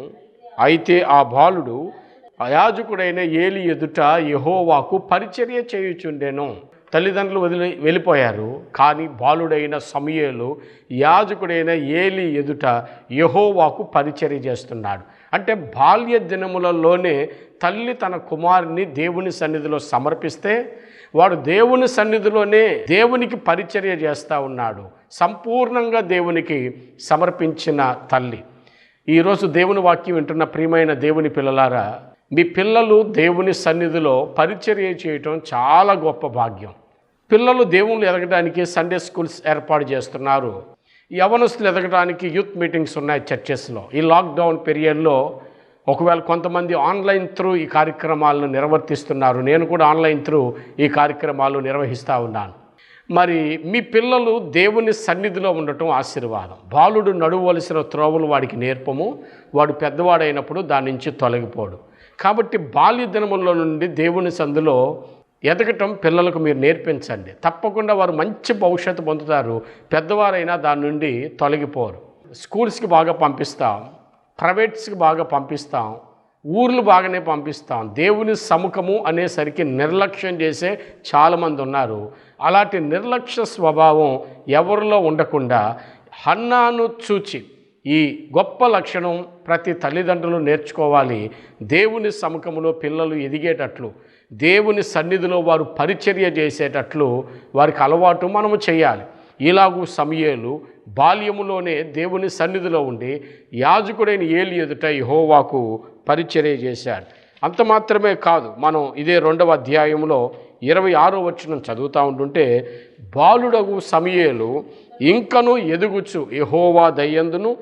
అయితే ఆ బాలుడు యాజకుడైన ఏలి ఎదుట యెహోవాకు పరిచర్య చేయుచుండెను. తల్లిదండ్రులు వెళ్ళిపోయారు, కానీ బాలుడైన సమూయేలు యాజకుడైన ఏలి ఎదుట యెహోవాకు పరిచర్య చేస్తున్నాడు. అంటే బాల్య దినములలోనే తల్లి తన కుమారుని దేవుని సన్నిధిలో సమర్పిస్తే వాడు దేవుని సన్నిధిలోనే దేవునికి పరిచర్య చేస్తూ ఉన్నాడు. సంపూర్ణంగా దేవునికి సమర్పించిన తల్లి. ఈరోజు దేవుని వాక్యం వింటున్న ప్రియమైన దేవుని పిల్లలారా, మీ పిల్లలు దేవుని సన్నిధిలో పరిచర్య చేయటం చాలా గొప్ప భాగ్యం. పిల్లలు దేవుళ్ళు ఎదగడానికి సండే స్కూల్స్ ఏర్పాటు చేస్తున్నారు. యవనస్తులు ఎదగడానికి యూత్ మీటింగ్స్ ఉన్నాయి చర్చెస్లో. ఈ లాక్డౌన్ పీరియడ్లో ఒకవేళ కొంతమంది ఆన్లైన్ త్రూ ఈ కార్యక్రమాలను నిర్వర్తిస్తున్నారు. నేను కూడా ఆన్లైన్ త్రూ ఈ కార్యక్రమాలు నిర్వహిస్తూ ఉన్నాను. మరి మీ పిల్లలు దేవుని సన్నిధిలో ఉండటం ఆశీర్వాదం. బాలుడు నడువలసిన త్రోవలు వాడికి నేర్పము, వాడు పెద్దవాడైనప్పుడు దాని నుంచి తొలగిపోడు. కాబట్టి బాల్య దినముల నుండి దేవుని సన్నిధిలో ఎదగటం పిల్లలకు మీరు నేర్పించండి. తప్పకుండా వారు మంచి భవిష్యత్తు పొందుతారు. పెద్దవారైనా దాని నుండి తొలగిపోరు. స్కూల్స్కి బాగా పంపిస్తాం, ప్రైవేట్స్కి బాగా పంపిస్తాం, ఊర్లు బాగానే పంపిస్తాం. దేవుని సముఖము అనేసరికి నిర్లక్ష్యం చేసే చాలామంది ఉన్నారు. అలాంటి నిర్లక్ష్య స్వభావం ఎవరిలో ఉండకుండా హన్నాను చూచి ఈ గొప్ప లక్షణం ప్రతి తల్లిదండ్రులు నేర్చుకోవాలి. దేవుని సముఖంలో పిల్లలు ఎదిగేటట్లు, దేవుని సన్నిధిలో వారు పరిచర్య చేసేటట్లు వారికి అలవాటు మనము చేయాలి. ఇలాగూ సమూయేలు బాల్యములోనే దేవుని సన్నిధిలో ఉండి యాజకుడైన ఏలి ఎదుట యెహోవాకు పరిచర్య చేశాడు. అంత మాత్రమే కాదు, మనం ఇదే 2వ అధ్యాయంలో 26వ వచనం చదువుతూ ఉంటుంటే, బాలుడగు సమూయేలు ఇంకను ఎదుగుచు యెహోవా దయందును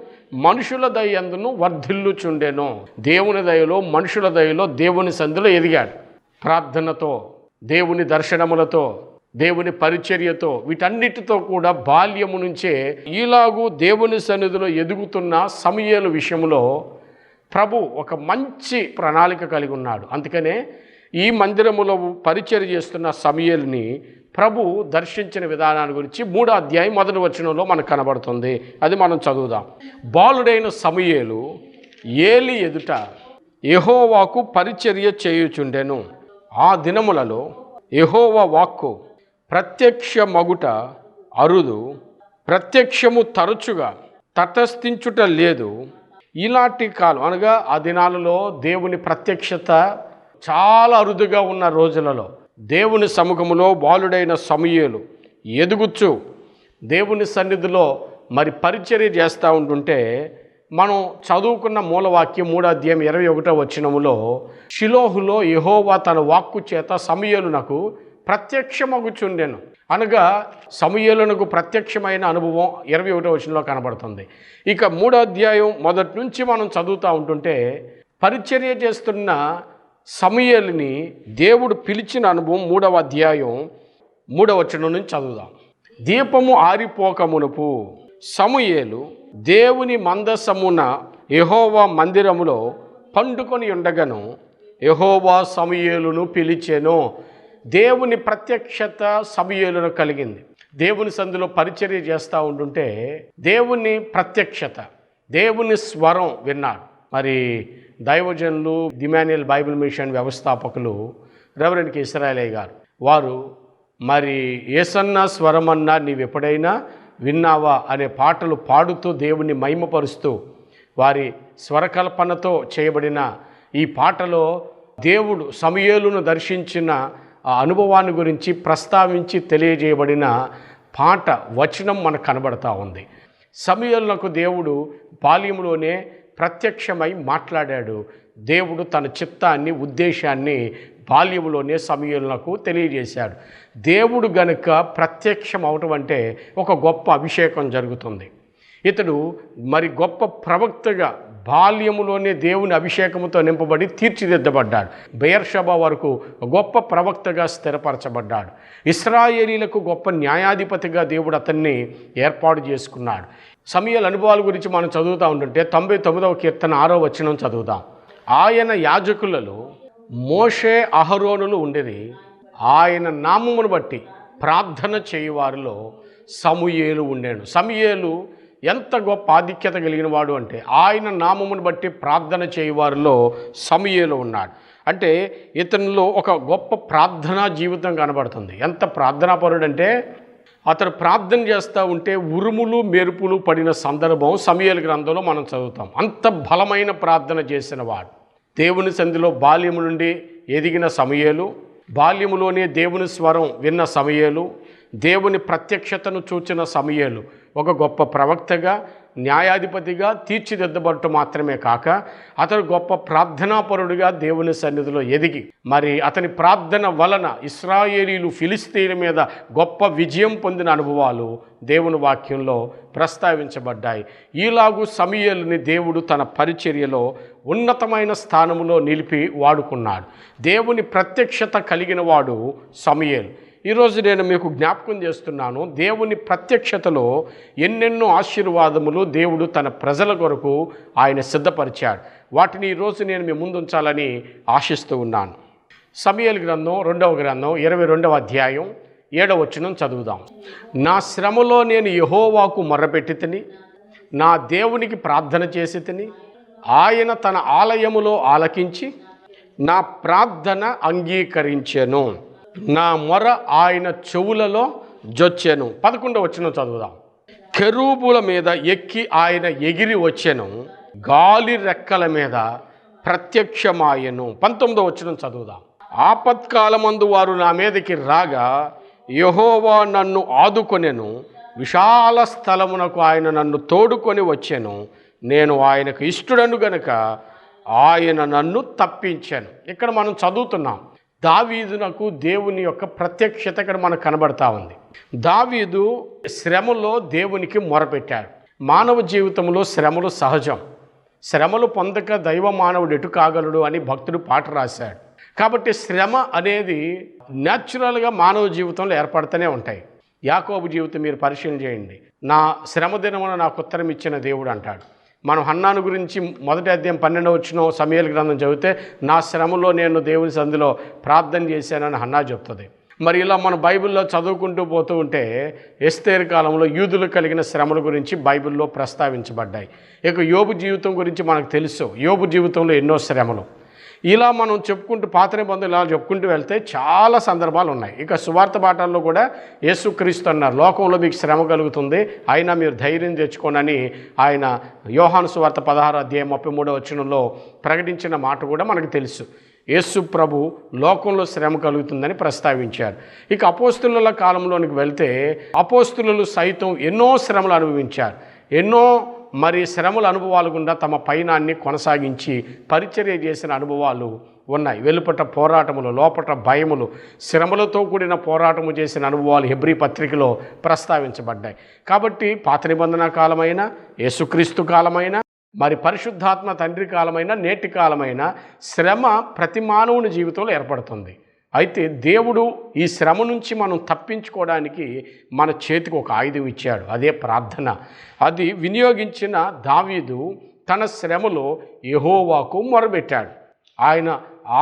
మనుషుల దయందును వర్ధిల్లుచుండెను. దేవుని దయలో, మనుషుల దయలో దేవుని సన్నిధిలో ఎదిగాడు. ప్రార్థనతో, దేవుని దర్శనములతో, దేవుని పరిచర్యతో, వీటన్నిటితో కూడా బాల్యము నుంచే ఈలాగూ దేవుని సన్నిధిలో ఎదుగుతున్న సమూయేలు విషయంలో ప్రభు ఒక మంచి ప్రణాళిక కలిగి ఉన్నాడు. అందుకనే ఈ మందిరములో పరిచర్య చేస్తున్న సమూయేలుని ప్రభు దర్శించిన విధానాన్ని గురించి 3వ అధ్యాయం 1వ వచనంలో మనకు కనబడుతుంది. అది మనం చదువుదాం. బాలుడైన సమూయేలు ఏలి ఎదుట యెహోవాకు పరిచర్య చేయుచుండెను. ఆ దినములలో యెహోవా వాక్కు ప్రత్యక్ష మగుట అరుదు, ప్రత్యక్షము తరచుగా తటస్థించుట లేదు. ఇలాంటి కాలం అనగా ఆ దినాలలో దేవుని ప్రత్యక్షత చాలా అరుదుగా ఉన్న రోజులలో దేవుని సముఖములో బాలుడైన సమూయేలు ఎదుగుచు దేవుని సన్నిధిలో మరి పరిచర్య చేస్తూ ఉంటుంటే, మనం చదువుకున్న మూలవాక్యం 3వ అధ్యాయం 21వ వచనములో షిలోహులో యెహోవా తన వాక్కు చేత సమూయేలునకు ప్రత్యక్షమగుచుండెను. అనగా సమూయేలునకు ప్రత్యక్షమైన అనుభవం 21వ వచనంలో కనబడుతుంది. ఇక 3వ అధ్యాయం మొదటి నుంచి మనం చదువుతూ ఉంటుంటే పరిచర్య చేస్తున్న సమూయేలుని దేవుడు పిలిచిన అనుభవం 3వ అధ్యాయం 3వ వచనం నుంచి చదువుదాం. దీపము ఆరిపోకమునుపు సమూయేలు దేవుని మందసమున యెహోవా మందిరములో పండుకొని ఉండగను యెహోవా సమూయేలును పిలిచెను. దేవుని ప్రత్యక్షత సమూయేలును కలిగింది. దేవుని సందులో పరిచర్య చేస్తూ ఉంటుంటే దేవుని ప్రత్యక్షత, దేవుని స్వరం విన్నాడు. మరి దైవజనులు ఇమ్మాన్యుయల్ బైబిల్ మిషన్ వ్యవస్థాపకులు రెవరెండ్ కె ఇశ్రాయేలయ్య గారు, వారు మరి ఏసన్నా స్వరమన్నా నీవెప్పుడైనా విన్నావా అనే పాటలు పాడుతూ దేవుణ్ణి మహిమపరుస్తూ వారి స్వరకల్పనతో చేయబడిన ఈ పాటలో దేవుడు సమూయేలును దర్శించిన ఆ అనుభవాన్ని గురించి ప్రస్తావించి తెలియజేయబడిన పాట వచనం మనకు కనబడతా ఉంది. సమూయేలునకు దేవుడు బాల్యంలోనే ప్రత్యక్షమై మాట్లాడాడు. దేవుడు తన చిత్తాన్ని, ఉద్దేశాన్ని బాల్యంలోనే సమూయేలునకు తెలియజేశాడు. దేవుడు గనుక ప్రత్యక్షం అవటం అంటే ఒక గొప్ప అభిషేకం జరుగుతుంది. ఇతడు మరి గొప్ప ప్రవక్తగా బాల్యములోనే దేవుని అభిషేకముతో నింపబడి తీర్చిదిద్దబడ్డాడు. బెయర్షబా వరకు గొప్ప ప్రవక్తగా స్థిరపరచబడ్డాడు. ఇశ్రాయేలీలకు గొప్ప న్యాయాధిపతిగా దేవుడు అతన్ని ఏర్పాటు చేసుకున్నాడు. సమూయేలు అనుభవాల గురించి మనం చదువుతూ ఉంటుంటే 99వ కీర్తన 6వ వచనం చదువుదాం. ఆయన యాజకులలో మోషే అహరోనులు ఉండిరి, ఆయన నామమును బట్టి ప్రార్థన చేయువారిలో సమూయేలు ఉండేను. సమూయేలు ఎంత గొప్ప ఆధిక్యత కలిగిన వాడు అంటే ఆయన నామమును బట్టి ప్రార్థన చేయువారిలో సమూయేలు ఉన్నాడు. అంటే ఇతనిలో ఒక గొప్ప ప్రార్థనా జీవితం కనబడుతుంది. ఎంత ప్రార్థనాపరుడు అంటే అతడు ప్రార్థన చేస్తూ ఉంటే ఉరుములు మెరుపులు పడిన సందర్భం సమూయేలు గ్రంథంలో మనం చదువుతాం. అంత బలమైన ప్రార్థన చేసిన వాడు. దేవుని సన్నిధిలో బాల్యము నుండి ఎదిగిన సమూయేలు, బాల్యములోనే దేవుని స్వరం విన్న సమూయేలు, దేవుని ప్రత్యక్షతను చూచిన సమూయేలు ఒక గొప్ప ప్రవక్తగా, న్యాయాధిపతిగా తీర్చిదిద్దబడటం మాత్రమే కాక అతడు గొప్ప ప్రార్థనాపరుడిగా దేవుని సన్నిధిలో ఎదిగి మరి అతని ప్రార్థన వలన ఇశ్రాయేలీలు ఫిలిస్తీన్ల మీద గొప్ప విజయం పొందిన అనుభవాలు దేవుని వాక్యంలో ప్రస్తావించబడ్డాయి. ఈలాగు సమూయేలుని దేవుడు తన పరిచర్యలో ఉన్నతమైన స్థానములో నిలిపి వాడుకున్నాడు. దేవుని ప్రత్యక్షత కలిగిన వాడు సమూయేలు. ఈరోజు నేను మీకు జ్ఞాపకం చేస్తున్నాను, దేవుని ప్రత్యక్షతలో ఎన్నెన్నో ఆశీర్వాదములు దేవుడు తన ప్రజల కొరకు ఆయన సిద్ధపరిచాడు. వాటిని ఈరోజు నేను మీ ముందుంచాలని ఆశిస్తూ ఉన్నాను. సమూయేలు గ్రంథం 2వ గ్రంథం 22వ అధ్యాయం 7వ వచనం చదువుదాం. నా శ్రమలో నేను యెహోవాకు మొర్రపెట్టి నా దేవునికి ప్రార్థన చేసి తిని, ఆయన తన ఆలయములో ఆలకించి నా ప్రార్థన అంగీకరించెను, నా మొర ఆయన చెవులలో జొచ్చెను. 11వ వచనం చదువుదాం. కెరూబుల మీద ఎక్కి ఆయన ఎగిరి వచ్చెను, గాలి రెక్కల మీద ప్రత్యక్షమాయెను. 19వ వచనం చదువుదాం. ఆపత్కాలమందు వారు నా మీదకి రాగా యెహోవా నన్ను ఆదుకొనెను, విశాల స్థలమునకు ఆయన నన్ను తోడుకొని వచ్చెను, నేను ఆయనకు ఇష్టడను గనుక ఆయన నన్ను తప్పించాను. ఇక్కడ మనం చదువుతున్నాం దావీదునకు దేవుని యొక్క ప్రత్యక్షత ఇక్కడ మనకు కనబడతా ఉంది. దావీదు శ్రమలో దేవునికి మొరపెట్టాడు. మానవ జీవితంలో శ్రమలు సహజం. శ్రమలు పొందక దైవ మానవుడు ఎటు కాగలడు అని భక్తుడు పాట రాశాడు. కాబట్టి శ్రమ అనేది న్యాచురల్గా మానవ జీవితంలో ఏర్పడుతూనే ఉంటాయి. యాకోబు జీవితం మీరు పరిశీలన చేయండి. నా శ్రమ దినమున నాకు ఉత్తరం ఇచ్చిన దేవుడు అంటాడు. మనం హన్నాను గురించి 1వ అధ్యాయం 12వ వచనం సమూయేలు గ్రంథం చదివితే నా శ్రమలో నేను దేవుని సన్నిధిలో ప్రార్థన చేశానని హన్నా చెప్తుంది. మరి ఇలా మన బైబిల్లో చదువుకుంటూ పోతూ ఉంటే ఎస్తేరు కాలంలో యూదులు కలిగిన శ్రమల గురించి బైబిల్లో ప్రస్తావించబడ్డాయి. ఇక యోబు జీవితం గురించి మనకు తెలుసు. యోబు జీవితంలో ఎన్నో శ్రమలు. ఇలా మనం చెప్పుకుంటూ పాత నిబంధనలు ఇలా చెప్పుకుంటూ వెళ్తే చాలా సందర్భాలు ఉన్నాయి. ఇక సువార్త పాఠాల్లో కూడా యేసుక్రీస్తు అన్నారు, లోకంలో మీకు శ్రమ కలుగుతుంది, అయినా మీరు ధైర్యం తెచ్చుకోనని ఆయన యోహాను సువార్త 16వ అధ్యాయం 33వ వచనంలో ప్రకటించిన మాట కూడా మనకు తెలుసు. యేసు ప్రభు లోకంలో శ్రమ కలుగుతుందని ప్రస్తావించారు. ఇక అపోస్తుల కాలంలోనికి వెళ్తే అపోస్తులు సైతం ఎన్నో శ్రమలు అనుభవించారు. ఎన్నో మరి శ్రమల అనుభవాలు గుండా తమ పయనాన్ని కొనసాగించి పరిచర్య చేసిన అనుభవాలు ఉన్నాయి. వెలుపట పోరాటములు, లోపట భయములు, శ్రమలతో కూడిన పోరాటము చేసిన అనుభవాలు హెబ్రీ పత్రికలో ప్రస్తావించబడ్డాయి. కాబట్టి పాత నిబంధన కాలమైన, యేసుక్రీస్తు కాలమైన, మరి పరిశుద్ధాత్మ తండ్రి కాలమైన, నేటి కాలమైన శ్రమ ప్రతి మానవుని జీవితంలో ఏర్పడుతుంది. అయితే దేవుడు ఈ శ్రమ నుంచి మనం తప్పించుకోవడానికి మన చేతికి ఒక ఆయుధం ఇచ్చాడు, అదే ప్రార్థన. అది వినియోగించిన దావీదు తన శ్రమలో యెహోవాకు మొరబెట్టాడు, ఆయన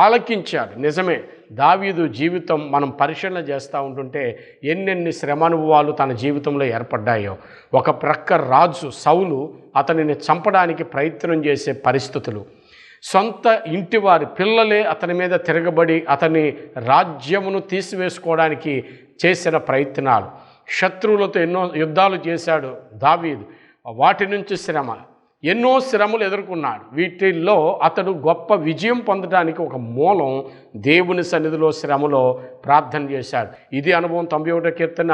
ఆలకించాడు. నిజమే, దావీదు జీవితం మనం పరిశీలన చేస్తూ ఉంటుంటే ఎన్నెన్ని శ్రమానుభవాలు తన జీవితంలో ఏర్పడ్డాయో. ఒక ప్రక్క రాజు సౌలు అతనిని చంపడానికి ప్రయత్నం చేసే పరిస్థితులు, సొంత ఇంటి వారి పిల్లలే అతని మీద తిరగబడి అతని రాజ్యమును తీసివేసుకోవడానికి చేసిన ప్రయత్నాలు, శత్రువులతో ఎన్నో యుద్ధాలు చేశాడు దావీదు. వాటి నుంచి శ్రమ, ఎన్నో శ్రమలు ఎదుర్కొన్నాడు. వీటిల్లో అతడు గొప్ప విజయం పొందడానికి ఒక మూలం దేవుని సన్నిధిలో శ్రమలో ప్రార్థన చేశాడు. ఇది అనుభవం 91వ కీర్తన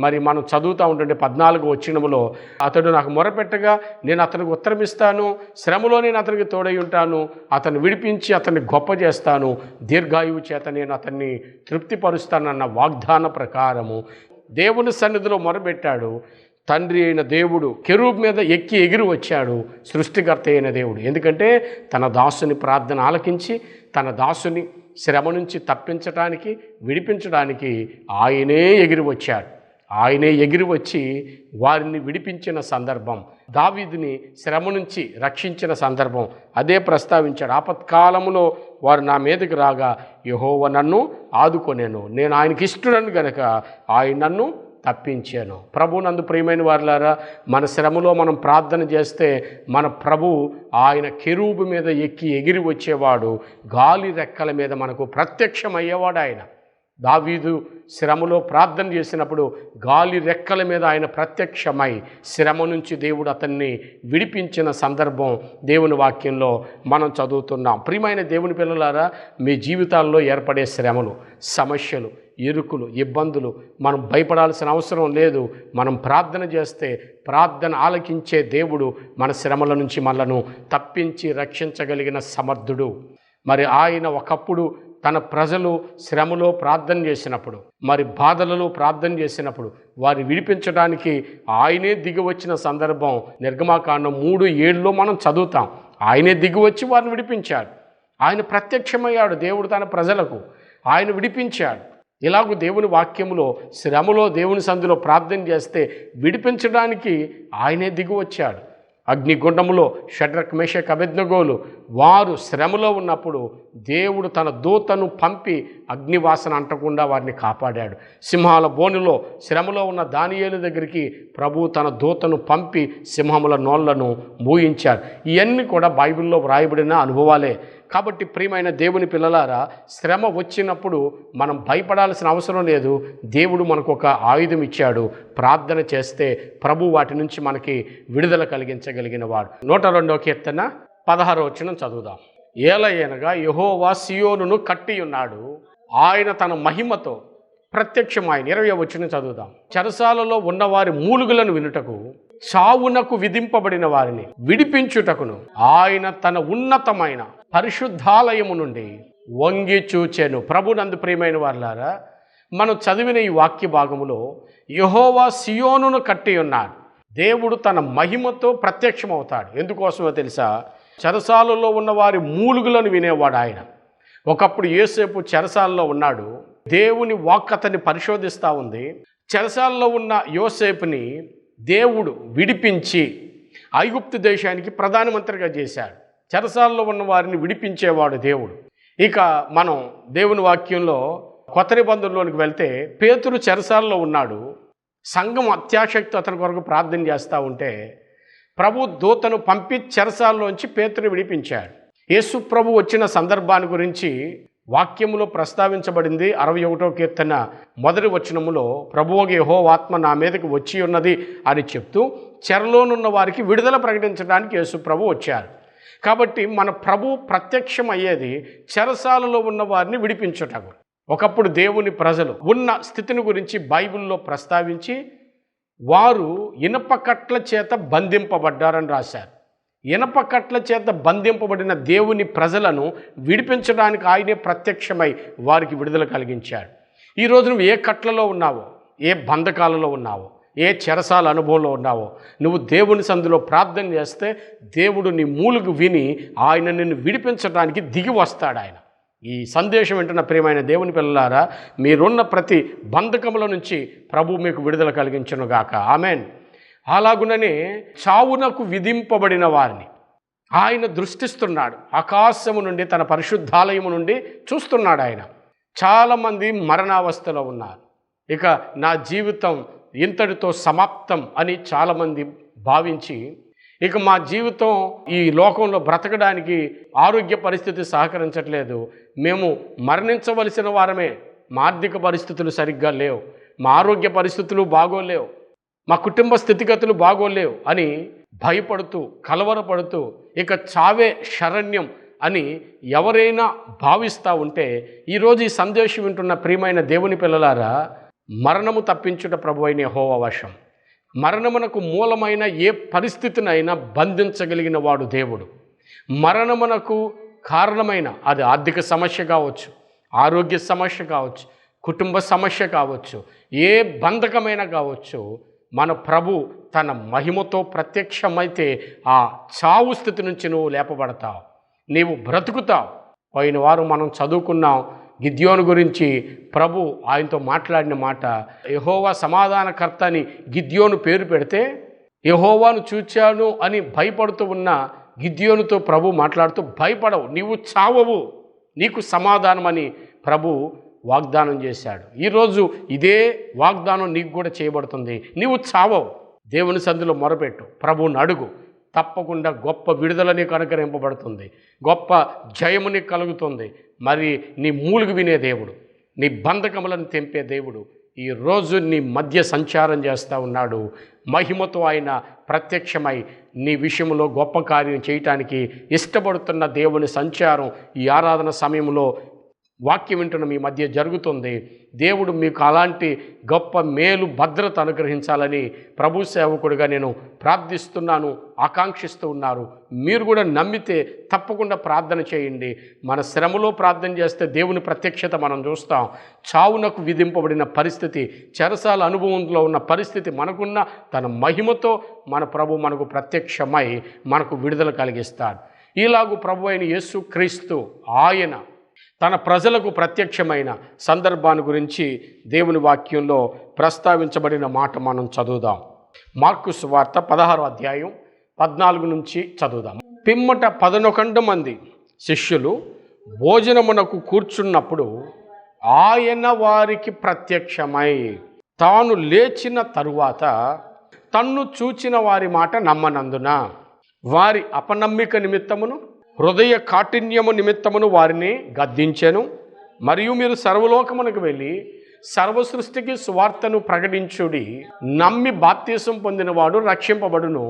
మరి మనం చదువుతూ ఉంటుండే 14వ వచనములో, అతడు నాకు మొరపెట్టగా నేను అతనికి ఉత్తరం ఇస్తాను, శ్రమలో నేను అతనికి తోడై ఉంటాను, అతన్ని విడిపించి అతన్ని గొప్ప చేస్తాను, దీర్ఘాయువు చేత నేను అతన్ని తృప్తిపరుస్తానన్న వాగ్దాన ప్రకారము దేవుని సన్నిధిలో మొరపెట్టాడు. తండ్రి అయిన దేవుడు కెరూబ్ మీద ఎక్కి ఎగిరి వచ్చాడు, సృష్టికర్త అయిన దేవుడు. ఎందుకంటే తన దాసుని ప్రార్థన ఆలకించి తన దాసుని శ్రమ నుంచి తప్పించడానికి, విడిపించడానికి ఆయనే ఎగిరి వచ్చాడు. ఆయనే ఎగిరి వచ్చి వారిని విడిపించిన సందర్భం, దావీదుని శ్రమ నుంచి రక్షించిన సందర్భం అదే ప్రస్తావించాడు. ఆపత్కాలములో వారు నా మీదకి రాగా యెహోవా నన్ను ఆదుకొనేను, నేను ఆయనకి ఇష్టడను గనక ఆయన నన్ను తప్పించాను. ప్రభునందు ప్రియమైన వారులారా, మన శ్రమలో మనం ప్రార్థన చేస్తే మన ప్రభు ఆయన కెరూబు మీద ఎక్కి ఎగిరి వచ్చేవాడు, గాలి రెక్కల మీద మనకు ప్రత్యక్షమయ్యేవాడు. ఆయన దావీదు శ్రమలో ప్రార్థన చేసినప్పుడు గాలి రెక్కల మీద ఆయన ప్రత్యక్షమై శ్రమ నుంచి దేవుడు అతన్ని విడిపించిన సందర్భం దేవుని వాక్యంలో మనం చదువుతున్నాం. ప్రియమైన దేవుని పిల్లలారా, మీ జీవితాల్లో ఏర్పడే శ్రమలు, సమస్యలు, ఇరుకులు, ఇబ్బందులు మనం భయపడాల్సిన అవసరం లేదు. మనం ప్రార్థన చేస్తే ప్రార్థన ఆలకించే దేవుడు మన శ్రమల నుంచి మనలను తప్పించి రక్షించగలిగిన సమర్థుడు. మరి ఆయన ఒకప్పుడు తన ప్రజలు శ్రమలో ప్రార్థన చేసినప్పుడు, మరి బాధలలో ప్రార్థన చేసినప్పుడు వారిని విడిపించడానికి ఆయనే దిగివచ్చిన సందర్భం నిర్గమాకాండం 3:7 మనం చదువుతాం. ఆయనే దిగివచ్చి వారిని విడిపించాడు. ఆయన ప్రత్యక్షమయ్యాడు దేవుడు తన ప్రజలకు, ఆయన విడిపించాడు. ఇలాగూ దేవుని వాక్యములో శ్రమలో దేవుని సందులో ప్రార్థన చేస్తే విడిపించడానికి ఆయనే దిగివచ్చాడు. అగ్నిగుండములో షడ్రక్ మేషక్ అబేద్నెగోలు వారు శ్రమలో ఉన్నప్పుడు దేవుడు తన దూతను పంపి అగ్నివాసన అంటకుండా వారిని కాపాడాడు. సింహాల బోనులో శ్రమలో ఉన్న దానియేలు దగ్గరికి ప్రభు తన దూతను పంపి సింహముల నోళ్లను మూయించాడు. ఇవన్నీ కూడా బైబిల్లో వ్రాయబడిన అనుభవాలే. కాబట్టి ప్రియమైన దేవుని పిల్లలారా, శ్రమ వచ్చినప్పుడు మనం భయపడాల్సిన అవసరం లేదు. దేవుడు మనకు ఒక ఆయుధం ఇచ్చాడు. ప్రార్థన చేస్తే ప్రభు వాటి నుంచి మనకి విడుదల కలిగించగలిగిన వాడు. 102వ కీర్తన 16వ వచనం చదువుదాం. ఏలయనగా యెహోవా సియోనును కట్టి ఉన్నాడు, ఆయన తన మహిమతో ప్రత్యక్షమైన 20వ వచనం చదువుదాం. చెరసాలలో ఉన్నవారి మూలుగులను వినుటకు, చావునకు విధింపబడిన వారిని విడిపించుటకును ఆయన తన ఉన్నతమైన పరిశుద్ధాలయము నుండి వంగి చూచెను. ప్రభునందు ప్రియమైన వారులారా, మనం చదివిన ఈ వాక్య భాగములో యెహోవా సియోనును కట్టి ఉన్నాడు. దేవుడు తన మహిమతో ప్రత్యక్షమవుతాడు. ఎందుకోసమో తెలుసా? చెరసాలలో ఉన్న వారి మూలుగులను వినేవాడు ఆయన. ఒకప్పుడు యోసేపు చెరసాలలో ఉన్నాడు. దేవుని వాక్ అతన్ని పరిశోధిస్తూ ఉంది. చెరసాలలో ఉన్న యోసేపుని దేవుడు విడిపించి ఐగుప్తు దేశానికి ప్రధానమంత్రిగా చేశాడు. చెరసాలలో ఉన్న వారిని విడిపించేవాడు దేవుడు. ఇక మనం దేవుని వాక్యంలో కొత్త నిబంధనలోనికి వెళ్తే పేతురు చెరసాలలో ఉన్నాడు. సంఘం అత్యాశక్తి అతని కొరకు ప్రార్థన చేస్తూ ఉంటే ప్రభు దూతను పంపి చెరసాలలోంచి పేతురుని విడిపించాడు. యేసు ప్రభు వచ్చిన సందర్భాన్ని గురించి వాక్యములో ప్రస్తావించబడింది. 61వ కీర్తన 1వ వచనములో ప్రభువుకి యెహోవా ఆత్మ నా మీదకి వచ్చి ఉన్నది అని చెప్తూ చెరలోనున్న వారికి విడుదల ప్రకటించడానికి యేసు ప్రభు వచ్చారు. కాబట్టి మన ప్రభు ప్రత్యక్షం అయ్యేది చెరసాలలో ఉన్న వారిని విడిపించుటకు. ఒకప్పుడు దేవుని ప్రజలు ఉన్న స్థితిని గురించి బైబిల్లో ప్రస్తావించి వారు ఇనప కట్ల చేత బంధింపబడ్డారని రాశారు. ఇనప కట్ల చేత బంధింపబడిన దేవుని ప్రజలను విడిపించడానికి ఆయనే ప్రత్యక్షమై వారికి విడుదల కలిగించాడు. ఈరోజు నువ్వు ఏ కట్లలో ఉన్నావో, ఏ బంధకాలలో ఉన్నావో, ఏ చెరసాల అనుభవంలో ఉన్నావో, నువ్వు దేవుని సందులో ప్రార్థన చేస్తే దేవుడు నీ మూలుగు విని ఆయన నిన్ను విడిపించడానికి దిగి వస్తాడు ఆయన. ఈ సందేశం వింటున్న ప్రియమైన దేవుని పిల్లలారా, మీరున్న ప్రతి బంధకముల నుంచి ప్రభు మీకు విడుదల కలిగించునుగాక. ఆమెన్. అలాగుననే చావునకు విధింపబడిన వారిని ఆయన దృష్టిస్తున్నాడు. ఆకాశము నుండి తన పరిశుద్ధాలయము నుండి చూస్తున్నాడు ఆయన. చాలామంది మరణావస్థలో ఉన్నారు. ఇక నా జీవితం ఇంతటితో సమాప్తం అని చాలామంది భావించి ఇక మా జీవితం ఈ లోకంలో బ్రతకడానికి ఆరోగ్య పరిస్థితి సహకరించట్లేదు, మేము మరణించవలసిన వారమే, మా ఆర్థిక పరిస్థితులు సరిగ్గా లేవు, మా ఆరోగ్య పరిస్థితులు బాగోలేవు, మా కుటుంబ స్థితిగతులు బాగోలేవు అని భయపడుతూ కలవరపడుతూ ఇక చావే శరణ్యం అని ఎవరైనా భావిస్తూ ఉంటే, ఈరోజు ఈ సందేశం వింటున్న ప్రియమైన దేవుని పిల్లలారా, మరణము తప్పించుట ప్రభువైన యెహోవా వశం. మరణమునకు మూలమైన ఏ పరిస్థితినైనా బంధించగలిగిన వాడు దేవుడు. మరణమునకు కారణమైన అది ఆర్థిక సమస్య కావచ్చు, ఆరోగ్య సమస్య కావచ్చు, కుటుంబ సమస్య కావచ్చు, ఏ బంధకమైనా కావచ్చు, మన ప్రభు తన మహిమతో ప్రత్యక్షమైతే ఆ చావు స్థితి నుంచి నువ్వు లేపబడతావు, నీవు బ్రతుకుతావు. పోయిన వారం మనం చదువుకున్నాం గిద్యోను గురించి. ప్రభు ఆయనతో మాట్లాడిన మాట, యెహోవా సమాధానకర్త అని గిద్యోను పేరు పెడితే, యెహోవాను చూచాను అని భయపడుతూ ఉన్న గిద్యోనుతో ప్రభు మాట్లాడుతూ, భయపడవు, నీవు చావవు, నీకు సమాధానమని ప్రభు వాగ్దానం చేశాడు. ఈరోజు ఇదే వాగ్దానం నీకు కూడా చేయబడుతుంది. నీవు చావవు, దేవుని సన్నిధిలో మొరపెట్టు, ప్రభువుని అడుగు, తప్పకుండా గొప్ప విడుదల నీకు అనుగ్రహింపబడుతుంది, గొప్ప జయము నీకు కలుగుతుంది. మరి నీ మూలుగు వినే దేవుడు, నీ బంధకములను తెంపే దేవుడు ఈరోజు నీ మధ్య సంచారం చేస్తూ ఉన్నాడు. మహిమతో ఆయన ప్రత్యక్షమై నీ విషయంలో గొప్ప కార్యం చేయటానికి ఇష్టపడుతున్న దేవుని సంచారం ఈ ఆరాధన సమయంలో వాక్యం వింటున్న మీ మధ్య జరుగుతుంది. దేవుడు మీకు అలాంటి గొప్ప మేలు భద్రత అనుగ్రహించాలని ప్రభు సేవకుడిగా నేను ప్రార్థిస్తున్నాను, ఆకాంక్షిస్తూ ఉన్నారు. మీరు కూడా నమ్మితే తప్పకుండా ప్రార్థన చేయండి. మన శ్రమలో ప్రార్థన చేస్తే దేవుని ప్రత్యక్షత మనం చూస్తాం. చావునకు విధింపబడిన పరిస్థితి, చెరసాల అనుభవంలో ఉన్న పరిస్థితి మనకున్న తన మహిమతో మన ప్రభు మనకు ప్రత్యక్షమై మనకు విడుదల కలిగిస్తాడు. ఇలాగూ ప్రభు అయిన యేసు క్రీస్తు ఆయన తన ప్రజలకు ప్రత్యక్షమైన సందర్భాన్ని గురించి దేవుని వాక్యంలో ప్రస్తావించబడిన మాట మనం చదువుదాం. మార్కు సువార్త 16వ అధ్యాయం 14 నుంచి చదువుదాం. పిమ్మట 11 మంది శిష్యులు భోజనమునకు కూర్చున్నప్పుడు ఆయన వారికి ప్రత్యక్షమై తాను లేచిన తరువాత తన్ను చూచిన వారి మాట నమ్మనందున వారి అపనమ్మిక నిమిత్తమును హృదయ కాఠిన్యము నిమిత్తమును వారిని గద్దించెను. మరియు మీరు సర్వలోకమునకు వెళ్ళి సర్వ సృష్టికి సువార్తను ప్రకటించుడి. నమ్మి బాప్తీసం పొందినవాడు రక్షింపబడును,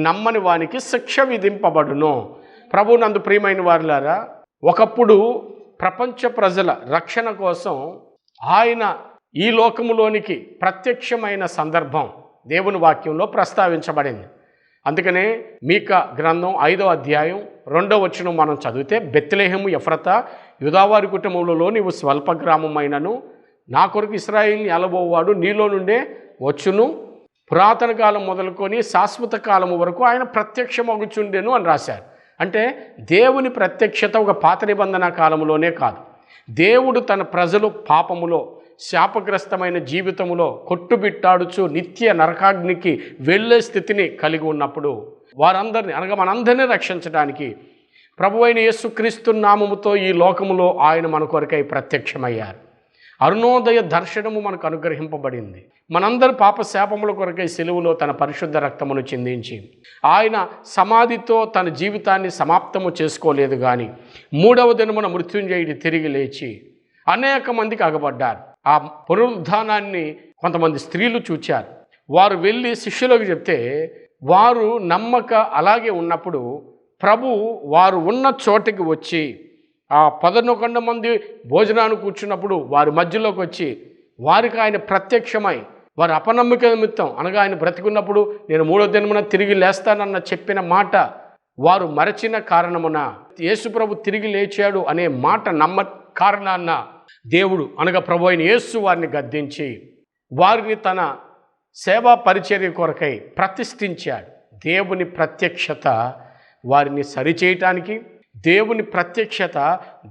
నమ్మని వానికి శిక్ష విధింపబడును. ప్రభు నందు ప్రియమైన వారులారా, ఒకప్పుడు ప్రపంచ ప్రజల రక్షణ కోసం ఆయన ఈ లోకములోనికి ప్రత్యక్షమైన సందర్భం దేవుని వాక్యంలో ప్రస్తావించబడింది. అందుకనే మీకా గ్రంథం 5వ అధ్యాయం 2వ వచనం మనం చదివితే, బెత్లెహేము ఎఫ్రతా యూదావారి కుటుంబంలో నీవు స్వల్ప గ్రామమైనను నా కొరకు ఇశ్రాయేలుని ఏలబోవాడు నీలో నుండే వచ్చును, పురాతన కాలం మొదలుకొని శాశ్వత కాలము వరకు ఆయన ప్రత్యక్షమగుచుండెను అని రాశారు. అంటే దేవుని ప్రత్యక్షత ఒక పాత నిబంధన కాలంలోనే కాదు, దేవుడు తన ప్రజలు పాపములో శాపగ్రస్తమైన జీవితములో కొట్టుబిట్టాడుచు నిత్య నరకాగ్నికి వెళ్ళే స్థితిని కలిగి ఉన్నప్పుడు వారందరినీ అనగా మనందరినీ రక్షించడానికి ప్రభువైన యేసుక్రీస్తు నామముతో ఈ లోకములో ఆయన మన కొరకై ప్రత్యక్షమయ్యారు. అరుణోదయ దర్శనము మనకు అనుగ్రహింపబడింది. మనందరి పాప శాపముల కొరకై సిలువలో తన పరిశుద్ధ రక్తమును చిందించి ఆయన సమాధితో తన జీవితాన్ని సమాప్తము చేసుకోలేదు, కానీ 3వ దినమున మృత్యుంజయుడు తిరిగి లేచి అనేక మందికి అగబడ్డారు. ఆ పునరుద్ధానాన్ని కొంతమంది స్త్రీలు చూచారు. వారు వెళ్ళి శిష్యులకు చెప్తే వారు నమ్మక అలాగే ఉన్నప్పుడు ప్రభు వారు ఉన్న చోటికి వచ్చి ఆ 11 మంది భోజనాన్ని కూర్చున్నప్పుడు వారి మధ్యలోకి వచ్చి వారికి ఆయన ప్రత్యక్షమై వారి అపనమ్మిక నిమిత్తం అనగా ఆయన బ్రతికున్నప్పుడు నేను 3వ దినమున తిరిగి లేస్తానన్న చెప్పిన మాట వారు మరచిన కారణమున యేసు ప్రభు తిరిగి లేచాడు అనే మాట నమ్మ కారణాన్న దేవుడు అనగా ప్రభు అయిన యేసు వారిని గద్దించి వారిని తన సేవా పరిచర్య కొరకై ప్రతిష్ఠించాడు. దేవుని ప్రత్యక్షత వారిని సరిచేయటానికి, దేవుని ప్రత్యక్షత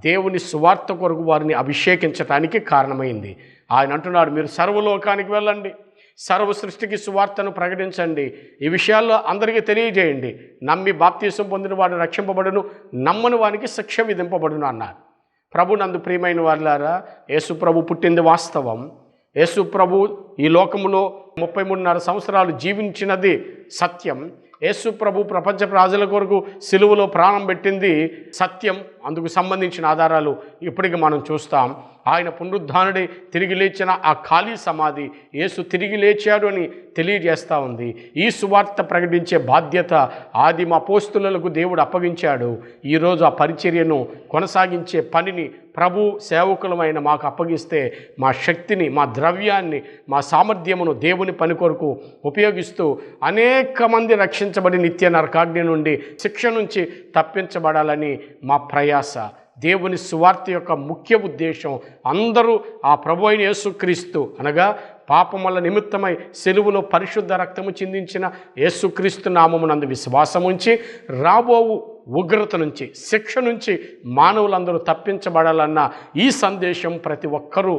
దేవుని సువార్త కొరకు వారిని అభిషేకించటానికి కారణమైంది. ఆయన అంటున్నాడు, మీరు సర్వలోకానికి వెళ్ళండి, సర్వ సృష్టికి సువార్తను ప్రకటించండి, ఈ విషయాల్లో అందరికీ తెలియజేయండి. నమ్మి బాప్తీసం పొందిన వాడు రక్షింపబడును, నమ్మని వానికి శిక్ష విధింపబడును అన్నారు. ప్రభు నందు ప్రియమైన వారులారా, యేసు ప్రభు పుట్టింది వాస్తవం. యేసు ప్రభు ఈ లోకములో 33.5 సంవత్సరాలు జీవించినది సత్యం. యేసు ప్రభు ప్రపంచ ప్రజల కొరకు సిలువలో ప్రాణం పెట్టింది సత్యం. అందుకు సంబంధించిన ఆధారాలు ఇప్పటికి మనం చూస్తాం. ఆయన పునరుద్ధానుడి తిరిగి లేచిన ఆ ఖాళీ సమాధి యేసు తిరిగి లేచాడు అని తెలియజేస్తూ ఉంది. ఈ సువార్త ప్రకటించే బాధ్యత ఆదిమ అపోస్తులకు దేవుడు అప్పగించాడు. ఈరోజు ఆ పరిచర్యను కొనసాగించే పనిని ప్రభు సేవకులమైన మాకు అప్పగిస్తే మా శక్తిని, మా ద్రవ్యాన్ని, మా సామర్థ్యమును దేవుని పని కొరకు ఉపయోగిస్తూ అనేక మంది రక్షించబడి నిత్య నరకాగ్ని నుండి శిక్ష నుంచి తప్పించబడాలని మా ప్రయాస. దేవుని సువార్త యొక్క ముఖ్య ఉద్దేశం అందరూ ఆ ప్రభు అయిన యేసుక్రీస్తు అనగా పాపముల నిమిత్తమై సెలువులో పరిశుద్ధ రక్తము చిందించిన యేసుక్రీస్తు నామమునందు విశ్వాసం ఉంచి రాబోవు ఉగ్రత నుంచి, శిక్ష నుంచి మానవులందరూ తప్పించబడాలన్న ఈ సందేశం ప్రతి ఒక్కరూ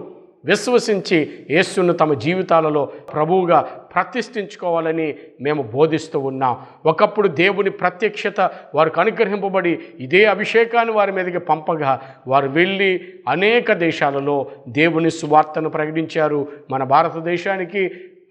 విశ్వసించి యేసును తమ జీవితాలలో ప్రభువుగా ప్రతిష్ఠించుకోవాలని మేము బోధిస్తూ ఉన్నాం. ఒకప్పుడు దేవుని ప్రత్యక్షత వారికి అనుగ్రహింపబడి ఇదే అభిషేకాన్ని వారి మీదకి పంపగా వారు వెళ్ళి అనేక దేశాలలో దేవుని సువార్తను ప్రకటించారు. మన భారతదేశానికి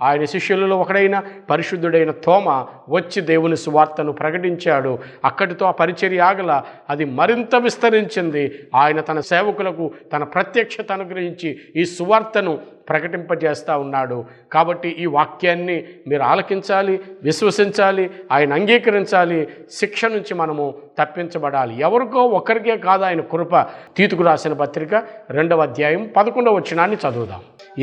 ఆయన శిష్యులలో ఒకడైన పరిశుద్ధుడైన తోమ వచ్చి దేవుని సువార్తను ప్రకటించాడు. అక్కడితో ఆ పరిచర్య ఆగల, అది మరింత విస్తరించింది. ఆయన తన సేవకులకు తన ప్రత్యక్షత అనుగ్రహించి ఈ సువార్తను ప్రకటింపజేస్తూ ఉన్నాడు. కాబట్టి ఈ వాక్యాన్ని మీరు ఆలకించాలి, విశ్వసించాలి, ఆయన అంగీకరించాలి. శిక్ష నుంచి మనము తప్పించబడాలి. ఎవరికో ఒకరికే కాదు ఆయన కృప. తీతుకు రాసిన పత్రిక 2వ అధ్యాయం 11వ వచనాన్ని చదువుదాం.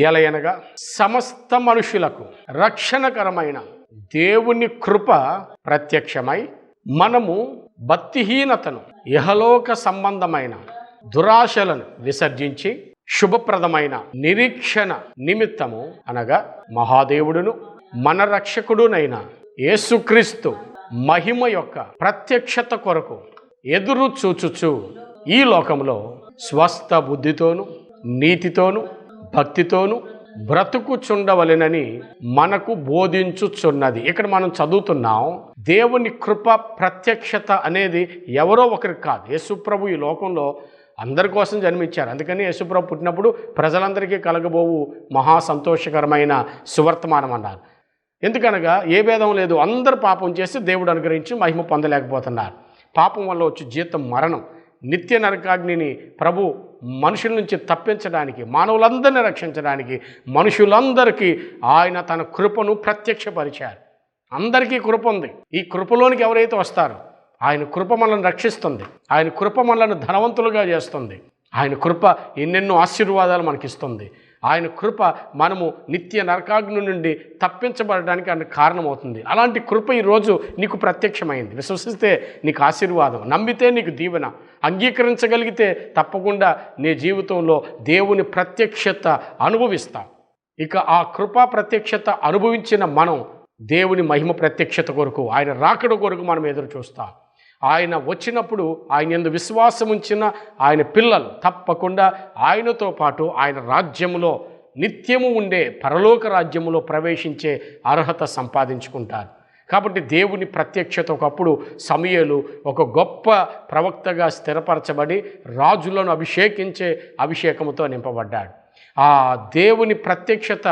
ఎలయనగా సమస్త మనుషులకు రక్షణకరమైన దేవుని కృప ప్రత్యక్షమై మనము భక్తిహీనతను, ఇహలోక సంబంధమైన దురాశలను విసర్జించి శుభప్రదమైన నిరీక్షణ నిమిత్తము అనగా మహాదేవుడును మన రక్షకుడునైన యేసుక్రీస్తు మహిమ యొక్క ప్రత్యక్షత కొరకు ఎదురు చూచుచు ఈ లోకంలో స్వస్థ బుద్ధితోను, నీతితోను, భక్తితోను బ్రతుకుచుండవలెనని మనకు బోధించుచున్నది. ఇక్కడ మనం చదువుతున్నాం, దేవుని కృప ప్రత్యక్షత అనేది ఎవరో ఒకరికి కాదు. యేసుప్రభు ఈ లోకంలో అందరి కోసం జన్మించారు. అందుకని యేసుప్రభు పుట్టినప్పుడు ప్రజలందరికీ కలగబోవు మహా సంతోషకరమైన సువర్తమానం అన్నారు. ఎందుకనగా ఏ భేదం లేదు, అందరు పాపం చేసి దేవుడు అనుగ్రహించి మహిమ పొందలేకపోతున్నారు. పాపం వల్ల వచ్చి జీతం మరణం. నిత్య నరకాగ్నిని ప్రభు మనుషుల నుంచి తప్పించడానికి, మానవులందరినీ రక్షించడానికి మనుషులందరికీ ఆయన తన కృపను ప్రత్యక్షపరిచారు. అందరికీ కృప ఉంది. ఈ కృపలోనికి ఎవరైతే వస్తారో ఆయన కృప మనల్ని రక్షిస్తుంది. ఆయన కృప మనల్ని ధనవంతులుగా చేస్తుంది. ఆయన కృప ఎన్నెన్నో ఆశీర్వాదాలు మనకిస్తుంది. ఆయన కృప మనము నిత్య నరకాగ్ని నుండి తప్పించబడడానికి ఆయన కారణమవుతుంది. అలాంటి కృప ఈరోజు నీకు ప్రత్యక్షమైంది. విశ్వసిస్తే నీకు ఆశీర్వాదం, నమ్మితే నీకు దీవెన, అంగీకరించగలిగితే తప్పకుండా నీ జీవితంలో దేవుని ప్రత్యక్షత అనుభవిస్తాం. ఇక ఆ కృపా ప్రత్యక్షత అనుభవించిన మనం దేవుని మహిమ ప్రత్యక్షత కొరకు, ఆయన రాకడ కొరకు మనం ఎదురు చూస్తాం. ఆయన వచ్చినప్పుడు ఆయన యందు విశ్వాసం ఉంచిన ఆయన పిల్లలు తప్పకుండా ఆయనతో పాటు ఆయన రాజ్యములో నిత్యము ఉండే పరలోక రాజ్యములో ప్రవేశించే అర్హత సంపాదించుకుంటారు. కాబట్టి దేవుని ప్రత్యక్షత ఒకప్పుడు సమూయేలు ఒక గొప్ప ప్రవక్తగా స్థిరపరచబడి రాజులను అభిషేకించే అభిషేకముతో నింపబడ్డాడు. ఆ దేవుని ప్రత్యక్షత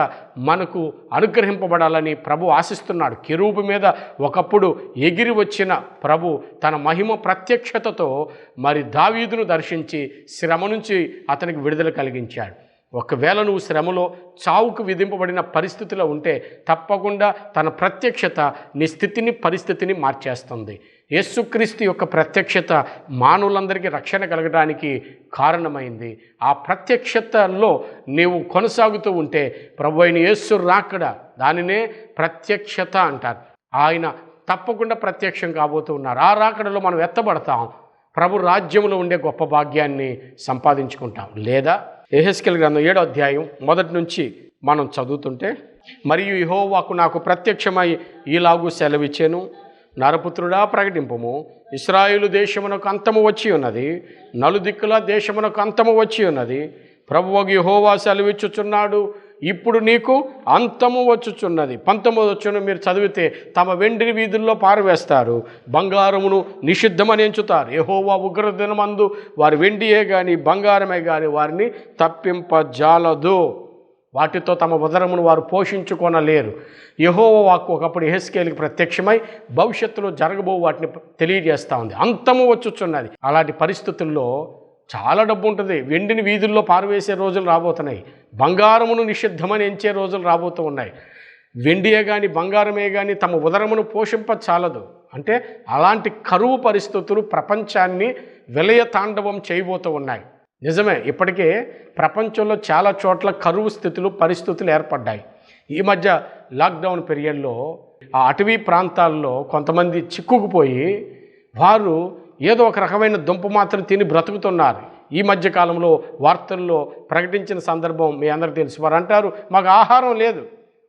మనకు అనుగ్రహింపబడాలని ప్రభు ఆశిస్తున్నాడు. కెరూబు మీద ఒకప్పుడు ఎగిరి వచ్చిన ప్రభు తన మహిమ ప్రత్యక్షతతో మరి దావీదును దర్శించి శ్రమ నుంచి అతనికి విడుదల కలిగించాడు. ఒకవేళ నువ్వు శ్రమలో చావుకు విధింపబడిన పరిస్థితిలో ఉంటే తప్పకుండా తన ప్రత్యక్షత నీ స్థితిని, పరిస్థితిని మార్చేస్తుంది. యేసుక్రీస్తు యొక్క ప్రత్యక్షత మానవులందరికీ రక్షణ కలగడానికి కారణమైంది. ఆ ప్రత్యక్షతలో నీవు కొనసాగుతూ ఉంటే ప్రభు అయిన యేసు రాకడ, దానినే ప్రత్యక్షత అంటారు. ఆయన తప్పకుండా ప్రత్యక్షం కాబోతూ ఉన్నారు. ఆ రాకడలో మనం ఎత్తబడతాం, ప్రభు రాజ్యంలో ఉండే గొప్ప భాగ్యాన్ని సంపాదించుకుంటాం. లేదా యెహెజ్కేలు గ్రంథం 7వ అధ్యాయం 1 నుంచి మనం చదువుతుంటే, మరియు యెహోవాకు నాకు ప్రత్యక్షమై ఈలాగు సెలవిచ్చెను, నరపుత్రుడా ప్రకటింపుము, ఇశ్రాయేలు దేశమునకు అంతము వచ్చి ఉన్నది, నలుదిక్కుల దేశమునకు అంతము వచ్చి ఉన్నది. ప్రభువు యెహోవా సెలవిచ్చుచున్నాడు, ఇప్పుడు నీకు అంతము వచ్చుచున్నది. 19వ వచనం మీరు చదివితే, తమ వెండిని వీధుల్లో పారవేస్తారు, బంగారమును నిషిద్ధమని ఎంచుతారు. యెహోవా ఉగ్రదినమందు వారి వెండియే కానీ బంగారమే కానీ వారిని తప్పింపజాలదు. వాటితో తమ ఉదరమును వారు పోషించుకొనలేరు. యెహోవా వాక్కు ఒకప్పుడు యెహెజ్కేలుకి ప్రత్యక్షమై భవిష్యత్తులో జరగబో వాటిని తెలియజేస్తూ ఉంది. అంతము వచ్చుచున్నది. అలాంటి పరిస్థితుల్లో చాలా డబ్బు ఉంటుంది. వెండిని వీధుల్లో పారవేసే రోజులు రాబోతున్నాయి. బంగారమును నిషిద్ధమని ఎంచే రోజులు రాబోతూ ఉన్నాయి. వెండియే కానీ బంగారమే కానీ తమ ఉదరమును పోషింప చాలదు. అంటే అలాంటి కరువు పరిస్థితులు ప్రపంచాన్ని విలయ తాండవం చేయబోతూ ఉన్నాయి. నిజమే, ఇప్పటికే ప్రపంచంలో చాలా చోట్ల కరువు స్థితులు పరిస్థితులు ఏర్పడ్డాయి. ఈ మధ్య లాక్డౌన్ పీరియడ్లో ఆ అటవీ ప్రాంతాల్లో కొంతమంది చిక్కుకుపోయి వారు ఏదో ఒక రకమైన దుంప మాత్రం తిని బ్రతుకుతున్నారు. ఈ మధ్య కాలంలో వార్తల్లో ప్రకటించిన సందర్భం మీ అందరికీ తెలుసు. వారు అంటారు, మాకు ఆహారం లేదు,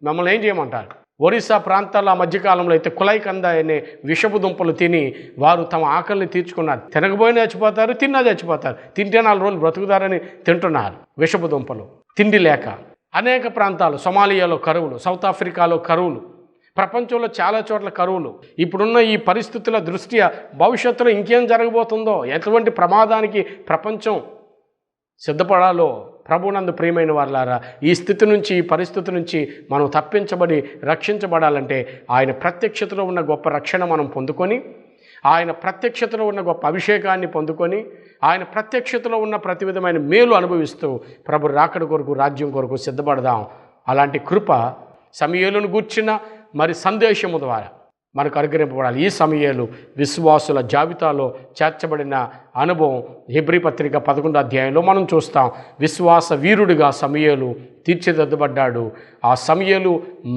మమ్మల్ని ఏం చేయమంటారు. ఒరిస్సా ప్రాంతాల్లో ఆ మధ్యకాలంలో అయితే కులై కంద అనే విషపు దుంపలు తిని వారు తమ ఆకలిని తీర్చుకున్నారు. తినకపోయినా చచ్చిపోతారు, తిన్నా చచ్చిపోతారు. తింటే 4 రోజులు బ్రతుకుతారని తింటున్నారు విషపు దుంపలు తిండి లేక. అనేక ప్రాంతాలు, సొమాలియాలో కరువులు, సౌత్ ఆఫ్రికాలో కరువులు, ప్రపంచంలో చాలా చోట్ల కరువులు. ఇప్పుడున్న ఈ పరిస్థితుల దృష్ట్యా భవిష్యత్తులో ఇంకేం జరగబోతుందో, ఎటువంటి ప్రమాదానికి ప్రపంచం సిద్ధపడాలో ప్రభునందు ప్రియమైన వారులారా, ఈ స్థితి నుంచి, ఈ పరిస్థితి నుంచి మనం తప్పించబడి రక్షించబడాలంటే ఆయన ప్రత్యక్షతలో ఉన్న గొప్ప రక్షణ మనం పొందుకొని, ఆయన ప్రత్యక్షతలో ఉన్న గొప్ప అభిషేకాన్ని పొందుకొని, ఆయన ప్రత్యక్షతలో ఉన్న ప్రతి విధమైన మేలు అనుభవిస్తూ ప్రభు రాకడ కొరకు, రాజ్యం కొరకు సిద్ధపడదాం. అలాంటి కృప సమూయేలును గూర్చిన మరి సందేశము ద్వారా మనకు అనుగ్రహింపబడాలి. ఈ సమూయేలు విశ్వాసుల జాబితాలో చేర్చబడిన అనుభవం హెబ్రీ పత్రిక 11వ అధ్యాయంలో మనం చూస్తాం. విశ్వాస వీరుడిగా సమూయేలు తీర్చిదిద్దబడ్డాడు. ఆ సమూయేలు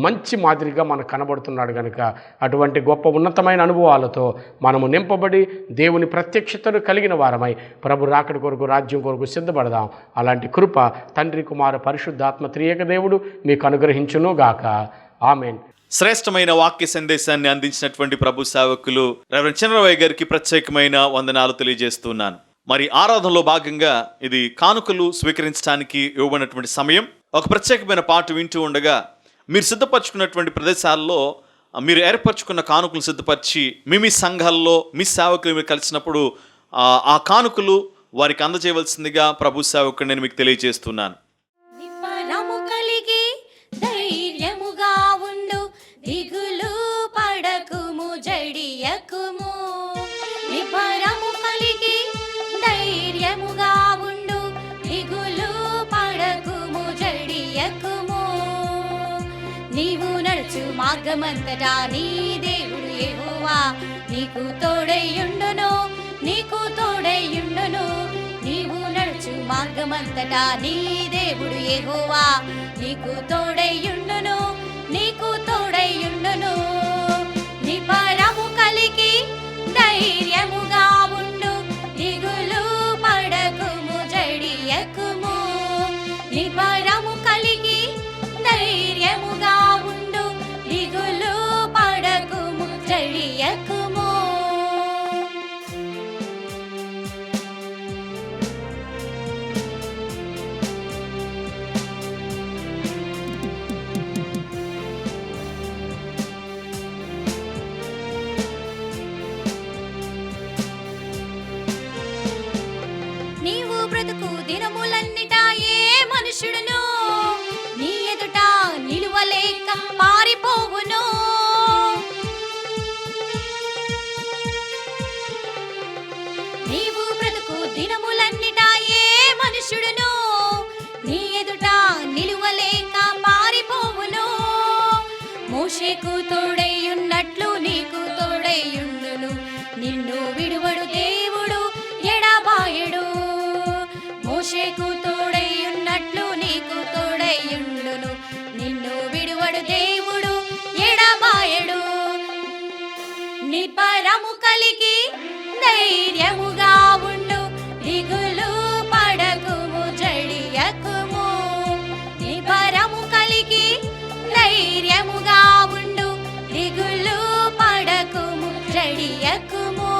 మంచి మాదిరిగా మనకు కనబడుతున్నాడు కనుక అటువంటి గొప్ప ఉన్నతమైన అనుభవాలతో మనము నింపబడి దేవుని ప్రత్యక్షతను కలిగిన వారమై ప్రభు రాకడ కొరకు, రాజ్యం కొరకు సిద్ధపడదాం. అలాంటి కృప తండ్రి, కుమార, పరిశుద్ధాత్మ త్రియేక దేవుడు మీకు అనుగ్రహించును గాక. ఆమేన్. శ్రేష్టమైన వాక్య సందేశాన్ని అందించినటువంటి ప్రభు సేవకులు రెవరెండ్ చిన్నరవయ్య గారికి ప్రత్యేకమైన వందనాలు తెలియజేస్తున్నాను. మరి ఆరాధనలో భాగంగా ఇది కానుకలు స్వీకరించడానికి ఇవ్వబడినటువంటి సమయం. ఒక ప్రత్యేకమైన పాట వింటూ ఉండగా మీరు సిద్ధపరచుకున్నటువంటి ప్రదేశాల్లో మీరు ఏర్పరచుకున్న కానుకలు సిద్ధపరిచి మీ సంఘాల్లో మీ సేవకులు మీరు కలిసినప్పుడు ఆ కానుకలు వారికి అందజేయవలసిందిగా ప్రభు సేవకుడు నేను మీకు తెలియజేస్తున్నాను. దిగులు పడకుము, జడియకుము, నిపరము కలిగి ధైర్యముగా ఉండు. దిగులు పడకుము, జడియకుము. నీవు నడుచు మార్గమంతటా నీ దేవుడు యెహోవా నీకు తోడైయుండును, నీకు తోడైయుండును. నీవు నడుచు మార్గమంతటా నీ దేవుడు యెహోవా నీకు తోడైయుండును, నీకు తోడైయుండును. నిపరము కలిగి ధైర్యముగా ఉండు. దిగులు పడకుము, జడియకుము. నిపరము కలిగి ధైర్యముగా ఉండు. దిగులు పడకుము, జడియకుము. నీవు బ్రతుకు దినములన్నిటా ఏ మనుషుడును నీ ఎదుట నిలువలేక పారిపోవును. నీవు బ్రతుకు దినములన్నిటా ఏ మనుషుడును నీ ఎదుట నిలువలేక పారిపోవును. మోషేకు తోడై ఉన్నట్లు నీకు తోడైయుండును. నిన్ను విడువడు దేవుడు, ఎడబాయడు. మోషేకు తోడై ఉన్నట్లు నీకు తోడైయుండును. నిన్ను విడువడు దేవుడు, ఎడబాయడు. నిపరము కలిగి ధైర్యముగా ఉండు. దిగులు పడకుము, జడియకుము. నిపరము కలిగి ధైర్యముగా ఉండు. దిగులు పడకుము, జడియకుము.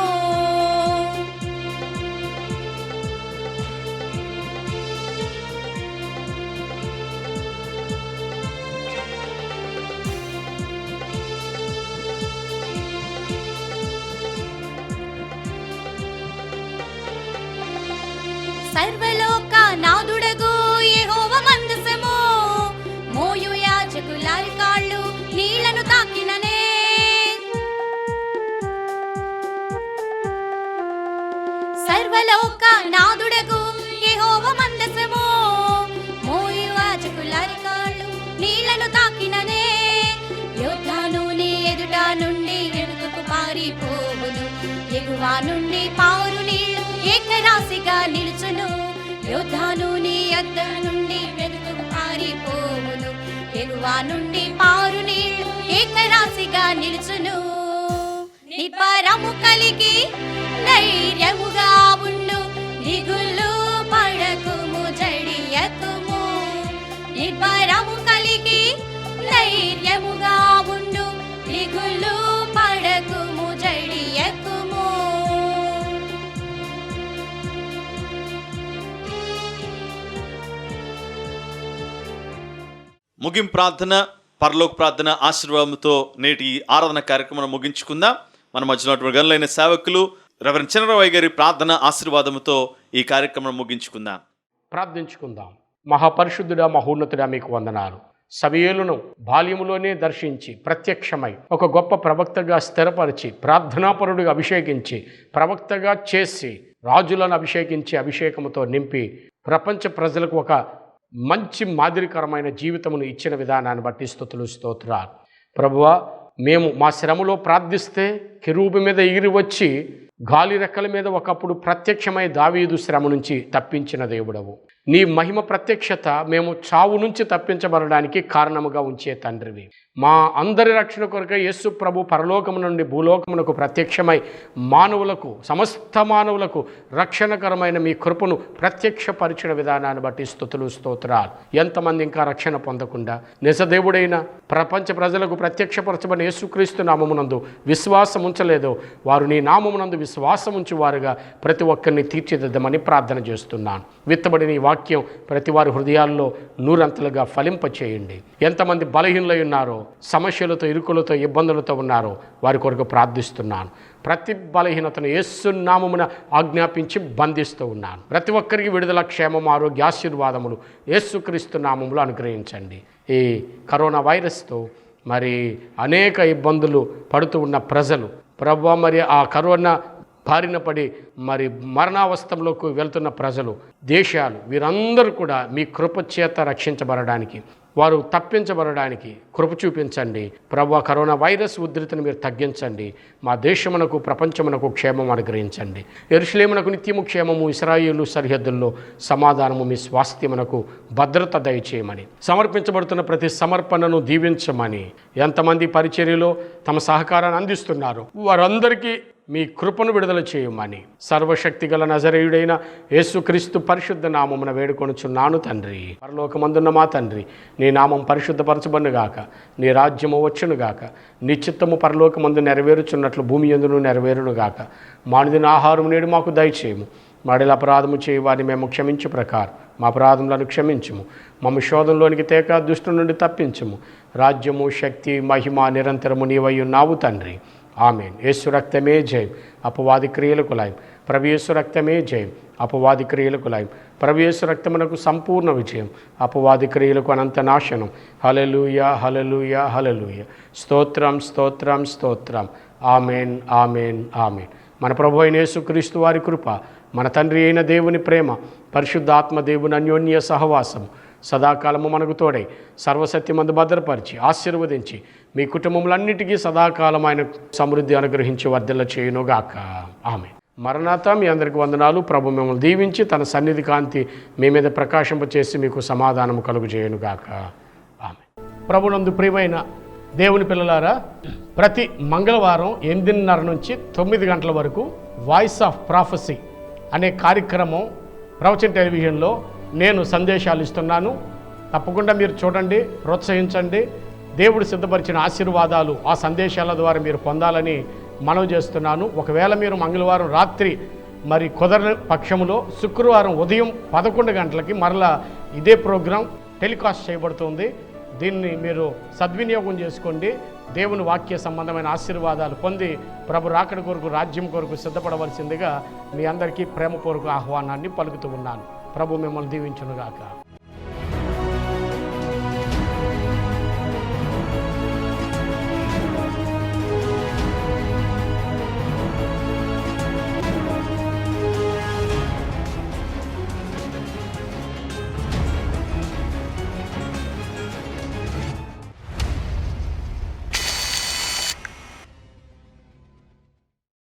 ఎగువ నుండి పారు నీళ్లు ఏకరాశిగా నిలుచును. యోధాను నీ యొద్ద నుండి వెలుగు పారిపోవును. ఎగువ నుండి పారు నీళ్లు ఏకరాశిగా నిలుచును. నిపరము కలిగి ధైర్యముగా ఉండు, దిగులు పడకుము జడియకుము. నిపరము కలిగి ధైర్యముగా ఉండు, దిగులు పడకుము జడియకుము. ముగింపు ప్రార్థన, పరలోక ప్రార్థన ఆశీర్వాదంతో నేటి ఆరాధన కార్యక్రమం ముగించుకుందాం. మన మధ్యలో గనులైన సేవకులు రెవరెండ్ చినరావయ్య గారి ప్రార్థన ఆశీర్వాదంతో ఈ కార్యక్రమం ముగించుకుందాం. ప్రార్థించుకుందాం. మహాపరిశుద్ధుడా, మహోన్నతుడా, మీకు వందనాలు. సమూయేలును బాల్యములోనే దర్శించి ప్రత్యక్షమై ఒక గొప్ప ప్రవక్తగా స్థిరపరిచి, ప్రార్థనాపరుడిగా అభిషేకించి, ప్రవక్తగా చేసి, రాజులను అభిషేకించి అభిషేకముతో నింపి ప్రపంచ ప్రజలకు ఒక మంచి మాదిరికరమైన జీవితమును ఇచ్చిన విధానాన్ని బట్టి స్తుతులు, స్తోత్రాలు. ప్రభువా, మేము మా శ్రమలో ప్రార్థిస్తే కెరూబు మీద ఎగిరి వచ్చి గాలి రెక్కల మీద ఒకప్పుడు ప్రత్యక్షమై దావీదు శ్రమ నుంచి తప్పించిన దేవుడవు. నీ మహిమ ప్రత్యక్షత మేము చావు నుంచి తప్పించబడడానికి కారణముగా ఉంచే తండ్రివి. మా అందరి రక్షణ కొరకై యేసు ప్రభు పరలోకము నుండి భూలోకమునకు ప్రత్యక్షమై మానవులకు, సమస్త మానవులకు రక్షణకరమైన మీ కృపను ప్రత్యక్షపరిచిన విధానాన్ని బట్టి స్తుతులు, స్తోత్రాలు. ఎంతమంది ఇంకా రక్షణ పొందకుండా నిజదేవుడైన ప్రపంచ ప్రజలకు ప్రత్యక్షపరచబడిన యేసుక్రీస్తు నామమునందు విశ్వాసం ఉంచలేదో వారు నీ నామమునందు విశ్వాసం ఉంచువారుగా ప్రతి ఒక్కరిని తీర్చిదిద్దమని ప్రార్థన చేస్తున్నాను. విత్తబడిన ఈ వాక్యం ప్రతి వారి హృదయాల్లో నూరంతలుగా ఫలింపచేయండి. ఎంతమంది బలహీనులై ఉన్నారో, సమస్యలతో, ఇరుకులతో, ఇబ్బందులతో ఉన్నారో వారి కొరకు ప్రార్థిస్తున్నాను. ప్రతి బలహీనతను యేసు నామమున ఆజ్ఞాపించి బంధిస్తూ ఉన్నాను. ప్రతి ఒక్కరికి విడుదల, క్షేమం, ఆరోగ్య ఆశీర్వాదములు యేసుక్రీస్తు నామములో అనుగ్రహించండి. ఈ కరోనా వైరస్తో మరి అనేక ఇబ్బందులు పడుతూ ఉన్న ప్రజలు ప్రభువా, మరి ఆ కరోనా బారిన పడి మరి మరణావస్థంలోకి వెళ్తున్న ప్రజలు, దేశాలు, వీరందరూ కూడా మీ కృప చేత రక్షించబడడానికి, వారు తప్పించబడడానికి కృప చూపించండి. ప్రభువా, కరోనా వైరస్ ఉధృతిని మీరు తగ్గించండి. మా దేశమునకు, ప్రపంచమునకు క్షేమం అనుగ్రహించండి. యెరూషలేమునకు నిత్యము క్షేమము, ఇశ్రాయేలు సరిహద్దుల్లో సమాధానము, మీ స్వాస్థ్యమునకు భద్రత దయచేయమని, సమర్పించబడుతున్న ప్రతి సమర్పణను దీవించమని, ఎంతమంది పరిచర్యలో తమ సహకారాన్ని అందిస్తున్నారు వారందరికీ మీ కృపను విడుదల చేయమని సర్వశక్తి గల నజరేయుడైన యేసుక్రీస్తు పరిశుద్ధ నామమున వేడుకొనుచున్నాను తండ్రి. పరలోకమందున్న మా తండ్రి, నీ నామం పరిశుద్ధపరచబడునుగాక, నీ రాజ్యము వచ్చునుగాక, నీ చిత్తము పరలోకమందు నెరవేరుచున్నట్లు భూమి యందును నెరవేరునుగాక. మానుదిన ఆహారం నేడు మాకు దయచేయము. మాడిల అపరాధము చేయవారిని మేము క్షమించు ప్రకారం మా అపరాధములను క్షమించుము. మమ్మ శోధంలోనికి తేక దుష్టు నుండి తప్పించుము. రాజ్యము, శక్తి, మహిమ నిరంతరము నీవై ఉన్నావు తండ్రి. ఆమెన్. యేసు రక్తమే జయం, అపవాది క్రియలకు లయం. ప్రభు యేసు రక్తమే జయం, అపవాది క్రియలకు లయం. ప్రభు యేసు రక్తమునకు సంపూర్ణ విజయం, అపవాది క్రియలకు అనంత నాశనం. హల్లెలూయా, హల్లెలూయా, హల్లెలూయా. స్తోత్రం, స్తోత్రం, స్తోత్రం. Amen, amen, amen. మన ప్రభు అయిన యేసుక్రీస్తు వారి కృప, మన తండ్రి అయిన దేవుని ప్రేమ, పరిశుద్ధాత్మ దేవుని అన్యోన్య సహవాసం సదాకాలము మనకు తోడై సర్వసత్యమందు భద్రపరిచి ఆశీర్వదించి మీ కుటుంబములన్నిటికీ సదాకాలమైన సమృద్ధి అనుగ్రహించి వర్ధిల్ల చేయునుగాక. ఆమె. మరణాత. మీ అందరికీ వందనాలు. ప్రభు మిమ్మల్ని దీవించి తన సన్నిధి కాంతి మీ మీద ప్రకాశింపచేసి మీకు సమాధానము కలుగు చేయునుగాక. ఆమె. ప్రభునందు ప్రియమైన దేవుని పిల్లలారా, ప్రతి మంగళవారం 8:30 నుంచి 9 గంటల వరకు వాయిస్ ఆఫ్ ప్రాఫెసీ అనే కార్యక్రమం ప్రవచన టెలివిజన్లో నేను సందేశాలు ఇస్తున్నాను. తప్పకుండా మీరు చూడండి, ప్రోత్సహించండి. దేవుడు సిద్ధపరిచిన ఆశీర్వాదాలు ఆ సందేశాల ద్వారా మీరు పొందాలని మనవి చేస్తున్నాను. ఒకవేళ మీరు మంగళవారం రాత్రి మరి కుదరని పక్షంలో శుక్రవారం ఉదయం 11 గంటలకి మరలా ఇదే ప్రోగ్రాం టెలికాస్ట్ చేయబడుతుంది. దీన్ని మీరు సద్వినియోగం చేసుకోండి. దేవుని వాక్య సంబంధమైన ఆశీర్వాదాలు పొంది ప్రభు రాకడ కొరకు, రాజ్యం కొరకు సిద్ధపడవలసిందిగా మీ అందరికీ ప్రేమపూర్వక ఆహ్వానాన్ని పలుకుతూ ఉన్నాను. ప్రభు మిమ్మల్ని దీవించునుగాక.